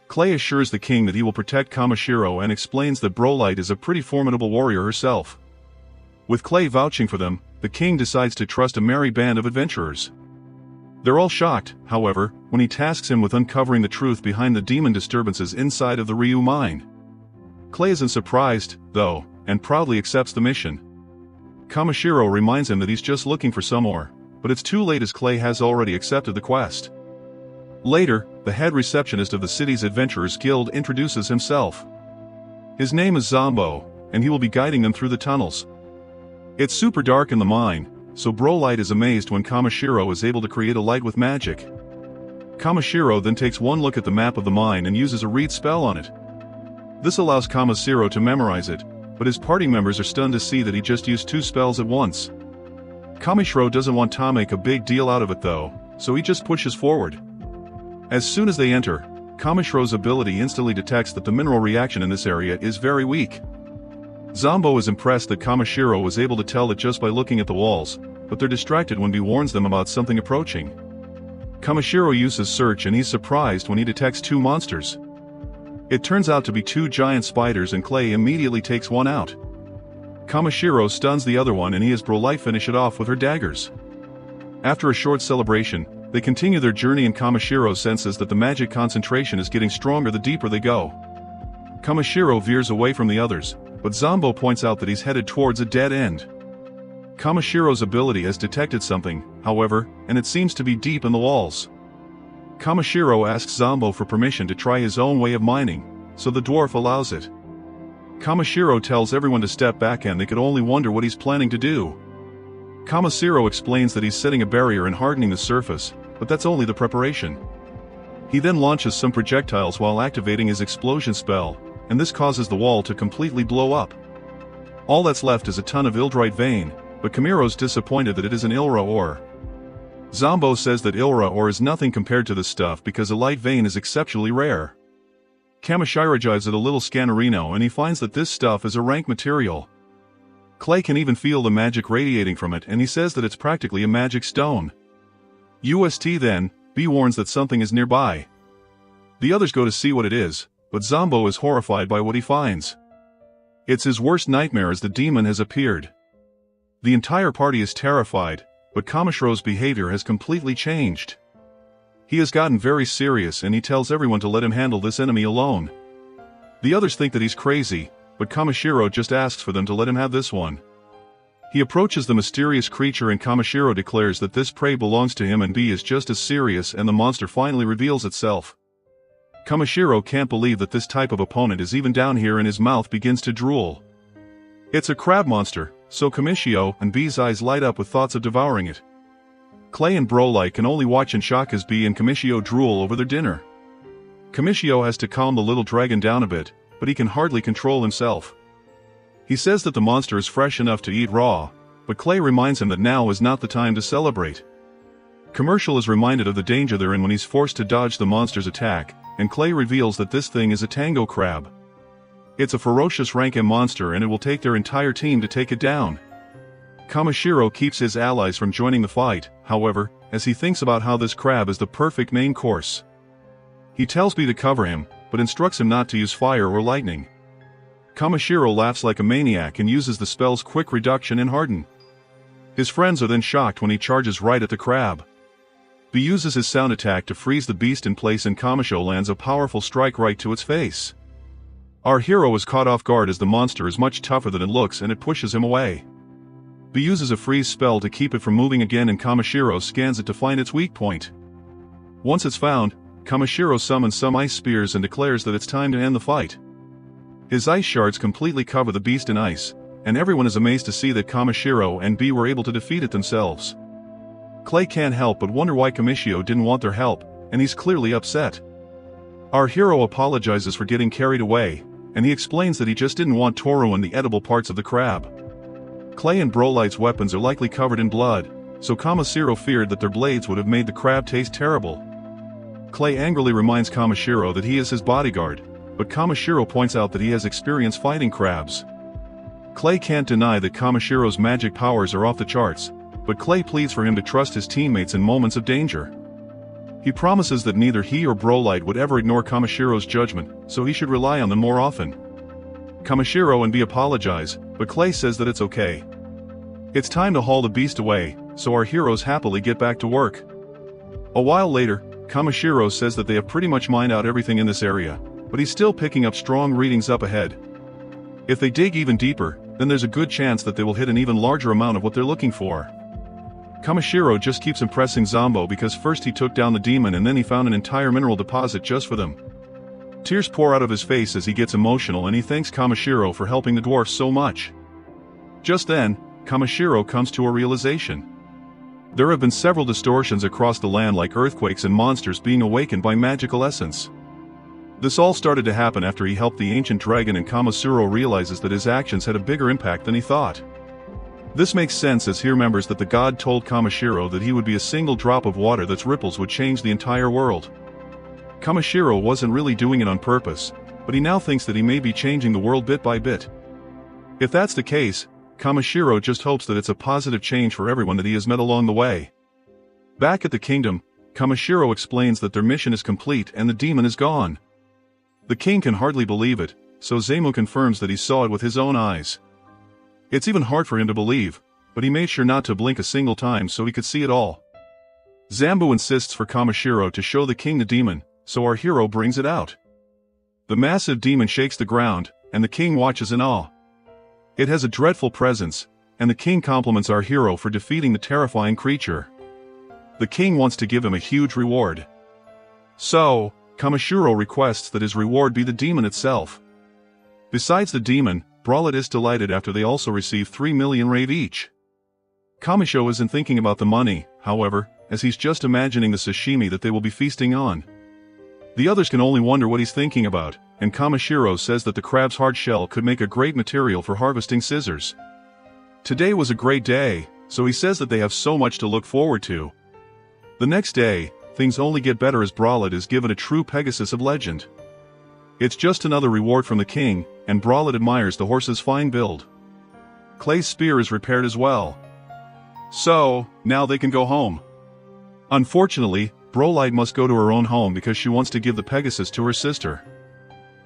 S1: Clay assures the king that he will protect Kamishiro and explains that Brolite is a pretty formidable warrior herself. With Clay vouching for them, the king decides to trust a merry band of adventurers. They're all shocked, however, when he tasks him with uncovering the truth behind the demon disturbances inside of the Ryu mine. Clay isn't surprised, though, and proudly accepts the mission. Kamishiro reminds him that he's just looking for some ore, but it's too late as Clay has already accepted the quest. Later, the head receptionist of the city's Adventurers Guild introduces himself. His name is Zombo, and he will be guiding them through the tunnels. It's super dark in the mine, so Brolite is amazed when Kamishiro is able to create a light with magic. Kamishiro then takes one look at the map of the mine and uses a read spell on it. This allows Kamishiro to memorize it, but his party members are stunned to see that he just used 2 spells at once. Kamishiro doesn't want to make a big deal out of it though, so he just pushes forward. As soon as they enter, Kamishiro's ability instantly detects that the mineral reaction in this area is very weak. Zombo is impressed that Kamishiro was able to tell it just by looking at the walls, but they're distracted when he warns them about something approaching. Kamishiro uses search and he's surprised when he detects 2 monsters. It turns out to be 2 giant spiders, and Clay immediately takes one out. Kamishiro stuns the other one and he has Brolite finish it off with her daggers. After a short celebration, they continue their journey and Kamishiro senses that the magic concentration is getting stronger the deeper they go. Kamishiro veers away from the others, but Zombo points out that he's headed towards a dead end. Kamishiro's ability has detected something, however, and it seems to be deep in the walls. Kamishiro asks Zombo for permission to try his own way of mining, so the dwarf allows it. Kamishiro tells everyone to step back and they could only wonder what he's planning to do. Kamishiro explains that he's setting a barrier and hardening the surface, but that's only the preparation. He then launches some projectiles while activating his explosion spell, and this causes the wall to completely blow up. All that's left is a ton of Ildrite vein, but Kamiro's disappointed that it is an Ilra ore. Zombo says that Ilra ore is nothing compared to this stuff because a light vein is exceptionally rare. Kamishiro jives at a little Scannerino and he finds that this stuff is a rank material. Clay can even feel the magic radiating from it and he says that it's practically a magic stone. UST then, B warns that something is nearby. The others go to see what it is, but Zombo is horrified by what he finds. It's his worst nightmare as the demon has appeared. The entire party is terrified, but Kamishiro's behavior has completely changed. He has gotten very serious and he tells everyone to let him handle this enemy alone. The others think that he's crazy, but Kamishiro just asks for them to let him have this one. He approaches the mysterious creature and Kamishiro declares that this prey belongs to him and B is just as serious and the monster finally reveals itself. Kamishiro can't believe that this type of opponent is even down here and his mouth begins to drool. It's a crab monster, so Kamishiro and B's eyes light up with thoughts of devouring it. Clay and Brolite can only watch in shock as B and Kamishiro drool over their dinner. Kamishiro has to calm the little dragon down a bit, but he can hardly control himself. He says that the monster is fresh enough to eat raw, but Clay reminds him that now is not the time to celebrate. Commercial is reminded of the danger they're in when he's forced to dodge the monster's attack, and Clay reveals that this thing is a tango crab. It's a ferocious rank M monster and it will take their entire team to take it down. Kamishiro keeps his allies from joining the fight, however, as he thinks about how this crab is the perfect main course. He tells B to cover him, but instructs him not to use fire or lightning. Kamishiro laughs like a maniac and uses the spell's quick reduction and harden. His friends are then shocked when he charges right at the crab. B uses his sound attack to freeze the beast in place and Kamishiro lands a powerful strike right to its face. Our hero is caught off guard as the monster is much tougher than it looks and it pushes him away. B uses a freeze spell to keep it from moving again and Kamishiro scans it to find its weak point. Once it's found, Kamishiro summons some ice spears and declares that it's time to end the fight. His ice shards completely cover the beast in ice, and everyone is amazed to see that Kamishiro and B were able to defeat it themselves. Clay can't help but wonder why Kamishiro didn't want their help, and he's clearly upset. Our hero apologizes for getting carried away, and he explains that he just didn't want Toru and the edible parts of the crab. Clay and Brolite's weapons are likely covered in blood, so Kamishiro feared that their blades would have made the crab taste terrible. Clay angrily reminds Kamishiro that he is his bodyguard, but Kamishiro points out that he has experience fighting crabs. Clay can't deny that Kamishiro's magic powers are off the charts, but Clay pleads for him to trust his teammates in moments of danger. He promises that neither he or Brolite would ever ignore Kamishiro's judgment, so he should rely on them more often. Kamishiro and B apologize, but Clay says that it's okay. It's time to haul the beast away, so our heroes happily get back to work. A while later, Kamishiro says that they have pretty much mined out everything in this area, but he's still picking up strong readings up ahead. If they dig even deeper, then there's a good chance that they will hit an even larger amount of what they're looking for. Kamishiro just keeps impressing Zombo because first he took down the demon and then he found an entire mineral deposit just for them. Tears pour out of his face as he gets emotional and he thanks Kamishiro for helping the dwarf so much. Just then, Kamishiro comes to a realization. There have been several distortions across the land like earthquakes and monsters being awakened by magical essence. This all started to happen after he helped the ancient dragon and Kamishiro realizes that his actions had a bigger impact than he thought. This makes sense as he remembers that the god told Kamishiro that he would be a single drop of water that's ripples would change the entire world. Kamishiro wasn't really doing it on purpose, but he now thinks that he may be changing the world bit by bit. If that's the case, Kamishiro just hopes that it's a positive change for everyone that he has met along the way. Back at the kingdom, Kamishiro explains that their mission is complete and the demon is gone. The king can hardly believe it, so Zemu confirms that he saw it with his own eyes. It's even hard for him to believe, but he made sure not to blink a single time so he could see it all. Zambu insists for Kamishiro to show the king the demon, so our hero brings it out. The massive demon shakes the ground, and the king watches in awe. It has a dreadful presence, and the king compliments our hero for defeating the terrifying creature. The king wants to give him a huge reward. So, Kamishiro requests that his reward be the demon itself. Besides the demon, Bralette is delighted after they also receive 3 million rave each. Kamishiro isn't thinking about the money, however, as he's just imagining the sashimi that they will be feasting on. The others can only wonder what he's thinking about, and Kamishiro says that the crab's hard shell could make a great material for harvesting scissors. Today was a great day, so he says that they have so much to look forward to. The next day, things only get better as Bralette is given a true Pegasus of legend. It's just another reward from the king, and Bralette admires the horse's fine build. Clay's spear is repaired as well. So, now they can go home. Unfortunately, Bralette must go to her own home because she wants to give the Pegasus to her sister.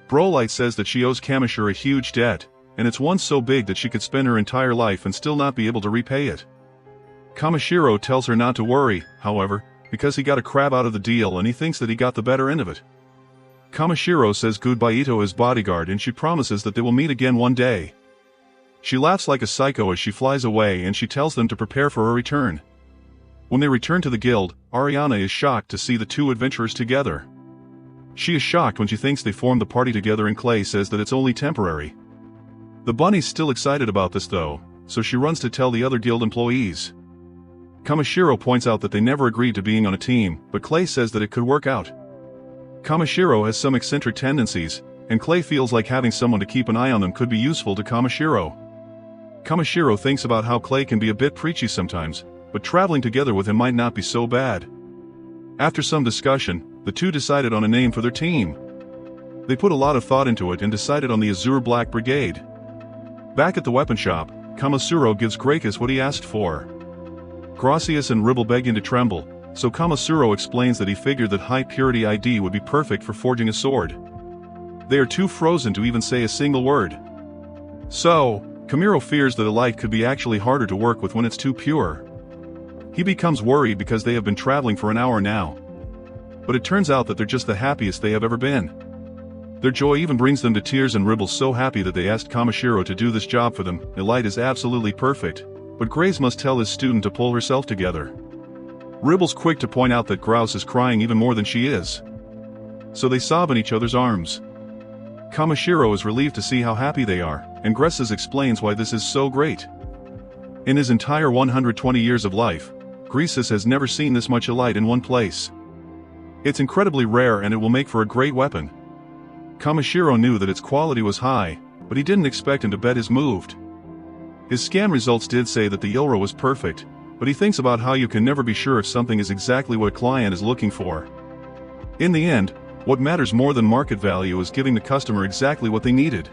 S1: Bralette says that she owes Kamishiro a huge debt, and it's one so big that she could spend her entire life and still not be able to repay it. Kamishiro tells her not to worry, however, because he got a crab out of the deal and he thinks that he got the better end of it. Kamishiro says goodbye to his bodyguard and she promises that they will meet again one day. She laughs like a psycho as she flies away and she tells them to prepare for her return. When they return to the guild, Ariana is shocked to see the two adventurers together. She is shocked when she thinks they formed the party together and Clay says that it's only temporary. The bunny's still excited about this though, so she runs to tell the other guild employees. Kamishiro points out that they never agreed to being on a team, but Clay says that it could work out. Kamishiro has some eccentric tendencies, and Clay feels like having someone to keep an eye on them could be useful to Kamishiro. Kamishiro thinks about how Clay can be a bit preachy sometimes, but traveling together with him might not be so bad. After some discussion, the two decided on a name for their team. They put a lot of thought into it and decided on the Azure Black Brigade. Back at the weapon shop, Kamishiro gives Grakus what he asked for. Gracias and Ribble begin to tremble, so Kamishiro explains that he figured that high purity ID would be perfect for forging a sword. They are too frozen to even say a single word. So, Kamishiro fears that a light could be actually harder to work with when it's too pure. He becomes worried because they have been traveling for an hour now. But it turns out that they're just the happiest they have ever been. Their joy even brings them to tears and Ribble's so happy that they asked Kamishiro to do this job for them. The light is absolutely perfect, but Grace must tell his student to pull herself together. Ribble's quick to point out that Grouse is crying even more than she is. So they sob in each other's arms. Kamishiro is relieved to see how happy they are, and Grace explains why this is so great. In his entire 120 years of life, Greasus has never seen this much light in one place. It's incredibly rare and it will make for a great weapon. Kamishiro knew that its quality was high, but he didn't expect him to bet his moved. His scan results did say that the Ilra was perfect, but he thinks about how you can never be sure if something is exactly what a client is looking for. In the end, what matters more than market value is giving the customer exactly what they needed.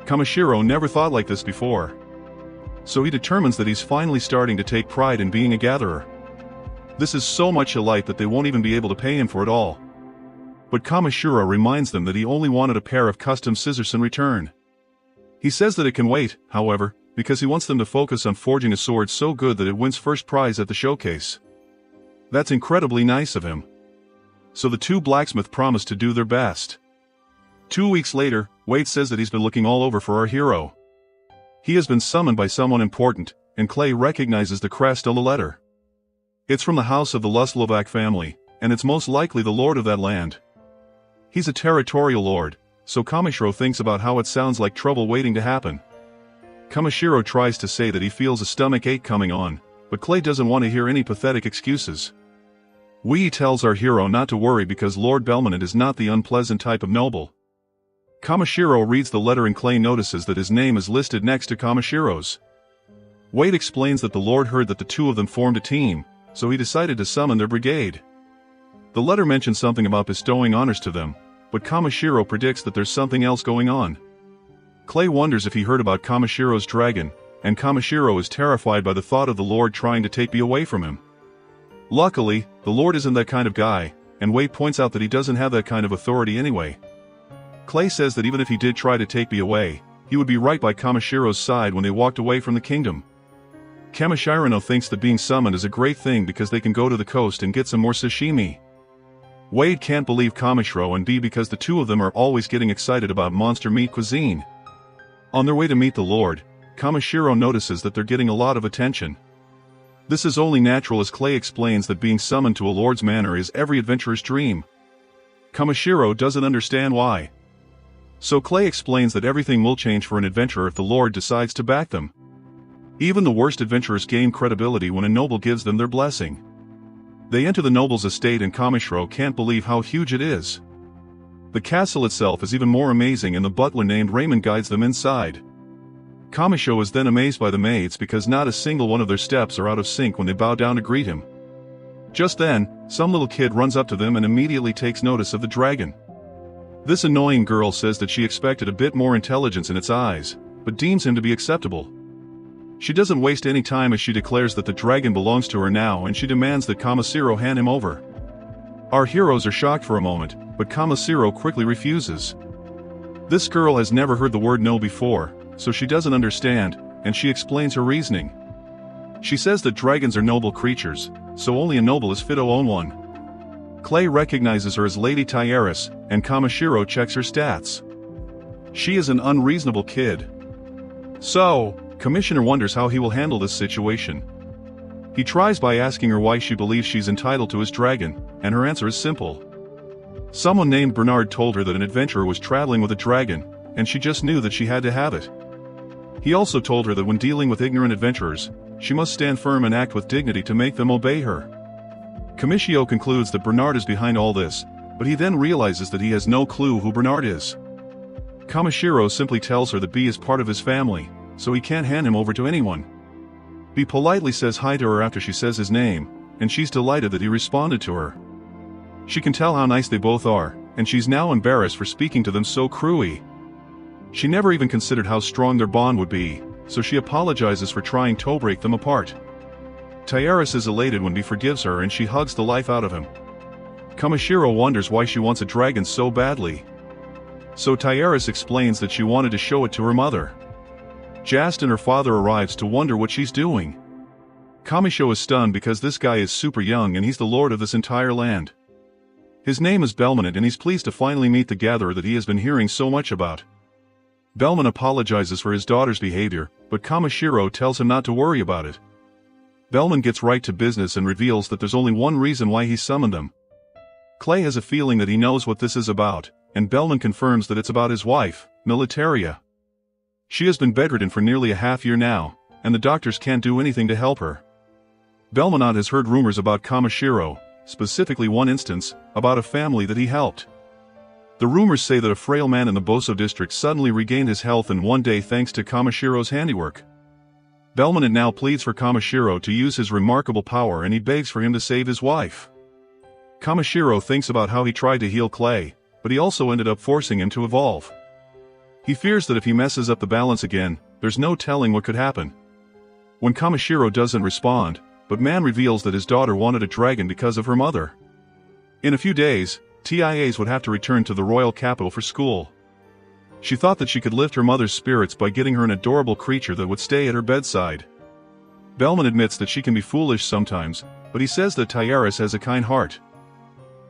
S1: Kamishiro never thought like this before. So he determines that he's finally starting to take pride in being a gatherer. This is so much a light that they won't even be able to pay him for it all. But Kamishiro reminds them that he only wanted a pair of custom scissors in return. He says that it can wait, however, because he wants them to focus on forging a sword so good that it wins first prize at the showcase. That's incredibly nice of him. So the two blacksmiths promise to do their best. 2 weeks later, Wade says that he's been looking all over for our hero. He has been summoned by someone important, and Clay recognizes the crest on the letter. It's from the house of the Luslovak family, and it's most likely the lord of that land. He's a territorial lord, so Kamishiro thinks about how it sounds like trouble waiting to happen. Kamishiro tries to say that he feels a stomach ache coming on, but Clay doesn't want to hear any pathetic excuses. Wee tells our hero not to worry because Lord Belmonte is not the unpleasant type of noble. Kamishiro reads the letter and Clay notices that his name is listed next to Kamishiro's. Wade explains that the Lord heard that the two of them formed a team, so he decided to summon their brigade. The letter mentions something about bestowing honors to them, but Kamishiro predicts that there's something else going on. Clay wonders if he heard about Kamishiro's dragon, and Kamishiro is terrified by the thought of the Lord trying to take me away from him. Luckily, the Lord isn't that kind of guy, and Wade points out that he doesn't have that kind of authority anyway. Clay says that even if he did try to take me away, he would be right by Kamishiro's side when they walked away from the kingdom. Kamishiro thinks that being summoned is a great thing because they can go to the coast and get some more sashimi. Wade can't believe Kamishiro and B because the two of them are always getting excited about monster meat cuisine. On their way to meet the Lord, Kamishiro notices that they're getting a lot of attention. This is only natural as Clay explains that being summoned to a lord's manor is every adventurer's dream. Kamishiro doesn't understand why. So Clay explains that everything will change for an adventurer if the Lord decides to back them. Even the worst adventurers gain credibility when a noble gives them their blessing. They enter the noble's estate and Kamishiro can't believe how huge it is. The castle itself is even more amazing and the butler named Raymond guides them inside. Kamishiro is then amazed by the maids because not a single one of their steps are out of sync when they bow down to greet him. Just then, some little kid runs up to them and immediately takes notice of the dragon. This annoying girl says that she expected a bit more intelligence in its eyes, but deems him to be acceptable. She doesn't waste any time as she declares that the dragon belongs to her now and she demands that Kamishiro hand him over. Our heroes are shocked for a moment, but Kamishiro quickly refuses. This girl has never heard the word no before, so she doesn't understand, and she explains her reasoning. She says that dragons are noble creatures, so only a noble is fit to own one. Clay recognizes her as Lady Rarest, and Kamishiro checks her stats. She is an unreasonable kid. So, Commissioner wonders how he will handle this situation. He tries by asking her why she believes she's entitled to his dragon, and her answer is simple. Someone named Bernard told her that an adventurer was traveling with a dragon, and she just knew that she had to have it. He also told her that when dealing with ignorant adventurers, she must stand firm and act with dignity to make them obey her. Kamishiro concludes that Bernard is behind all this, but he then realizes that he has no clue who Bernard is. Kamishiro simply tells her that B is part of his family, so he can't hand him over to anyone. B politely says hi to her after she says his name, and she's delighted that he responded to her. She can tell how nice they both are, and she's now embarrassed for speaking to them so cruelly. She never even considered how strong their bond would be, so she apologizes for trying to break them apart. Rarest is elated when B forgives her and she hugs the life out of him. Kamishiro wonders why she wants a dragon so badly. So Rarest explains that she wanted to show it to her mother. Just and her father arrives to wonder what she's doing. Kamishiro is stunned because this guy is super young and he's the lord of this entire land. His name is Belmont and he's pleased to finally meet the gatherer that he has been hearing so much about. Belmont apologizes for his daughter's behavior, but Kamishiro tells him not to worry about it. Belmont gets right to business and reveals that there's only one reason why he summoned them. Clay has a feeling that he knows what this is about, and Belmont confirms that it's about his wife, Militaria. She has been bedridden for nearly a half year now, and the doctors can't do anything to help her. Belmont has heard rumors about Kamishiro, specifically one instance, about a family that he helped. The rumors say that a frail man in the Boso district suddenly regained his health in one day thanks to Kamishiro's handiwork. Belmont now pleads for Kamishiro to use his remarkable power and he begs for him to save his wife. Kamishiro thinks about how he tried to heal Clay, but he also ended up forcing him to evolve. He fears that if he messes up the balance again, there's no telling what could happen. When Kamishiro doesn't respond, but man reveals that his daughter wanted a dragon because of her mother. In a few days, TIAs would have to return to the royal capital for school. She thought that she could lift her mother's spirits by getting her an adorable creature that would stay at her bedside. Belmont admits that she can be foolish sometimes, but he says that Rarest has a kind heart.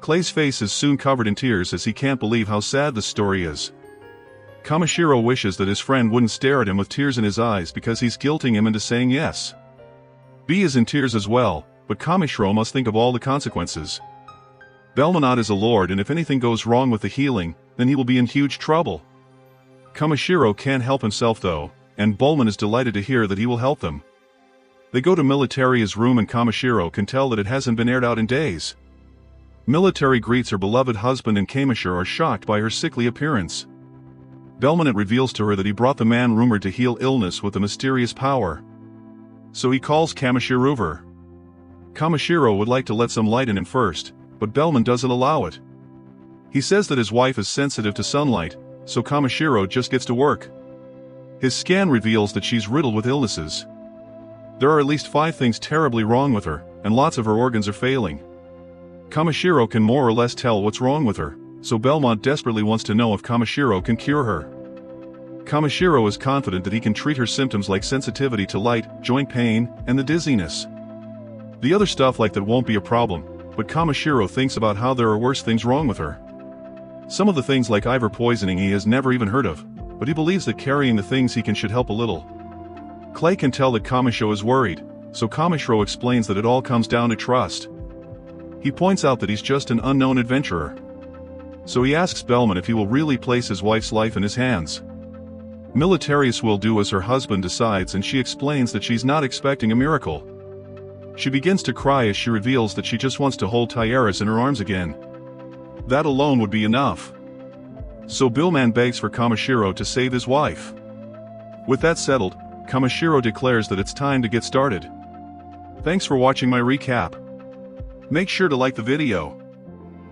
S1: Clay's face is soon covered in tears as he can't believe how sad the story is. Kamishiro wishes that his friend wouldn't stare at him with tears in his eyes because he's guilting him into saying yes. B is in tears as well, but Kamishiro must think of all the consequences. Belmont is a lord and if anything goes wrong with the healing, then he will be in huge trouble. Kamishiro can't help himself though, and Belmont is delighted to hear that he will help them. They go to Militaria's room and Kamishiro can tell that it hasn't been aired out in days. Military greets her beloved husband and Kamishiro are shocked by her sickly appearance. Belmont reveals to her that he brought the man rumored to heal illness with a mysterious power. So he calls Kamishiro over. Kamishiro would like to let some light in him first, but Belmont doesn't allow it. He says that his wife is sensitive to sunlight, so Kamishiro just gets to work. His scan reveals that she's riddled with illnesses. There are at least 5 things terribly wrong with her, and lots of her organs are failing. Kamishiro can more or less tell what's wrong with her, so Belmont desperately wants to know if Kamishiro can cure her. Kamishiro is confident that he can treat her symptoms like sensitivity to light, joint pain, and the dizziness. The other stuff like that won't be a problem, but Kamishiro thinks about how there are worse things wrong with her. Some of the things like Ivor poisoning he has never even heard of, but he believes that carrying the things he can should help a little. Clay can tell that Kamishiro is worried, so Kamishiro explains that it all comes down to trust. He points out that he's just an unknown adventurer. so he asks Bellman if he will really place his wife's life in his hands. Militarius will do as her husband decides, and she explains that she's not expecting a miracle. She begins to cry as she reveals that she just wants to hold Rarest in her arms again. That alone would be enough. So Billman begs for Kamishiro to save his wife. With that settled, Kamishiro declares that it's time to get started. Thanks for watching my recap. Make sure to like the video.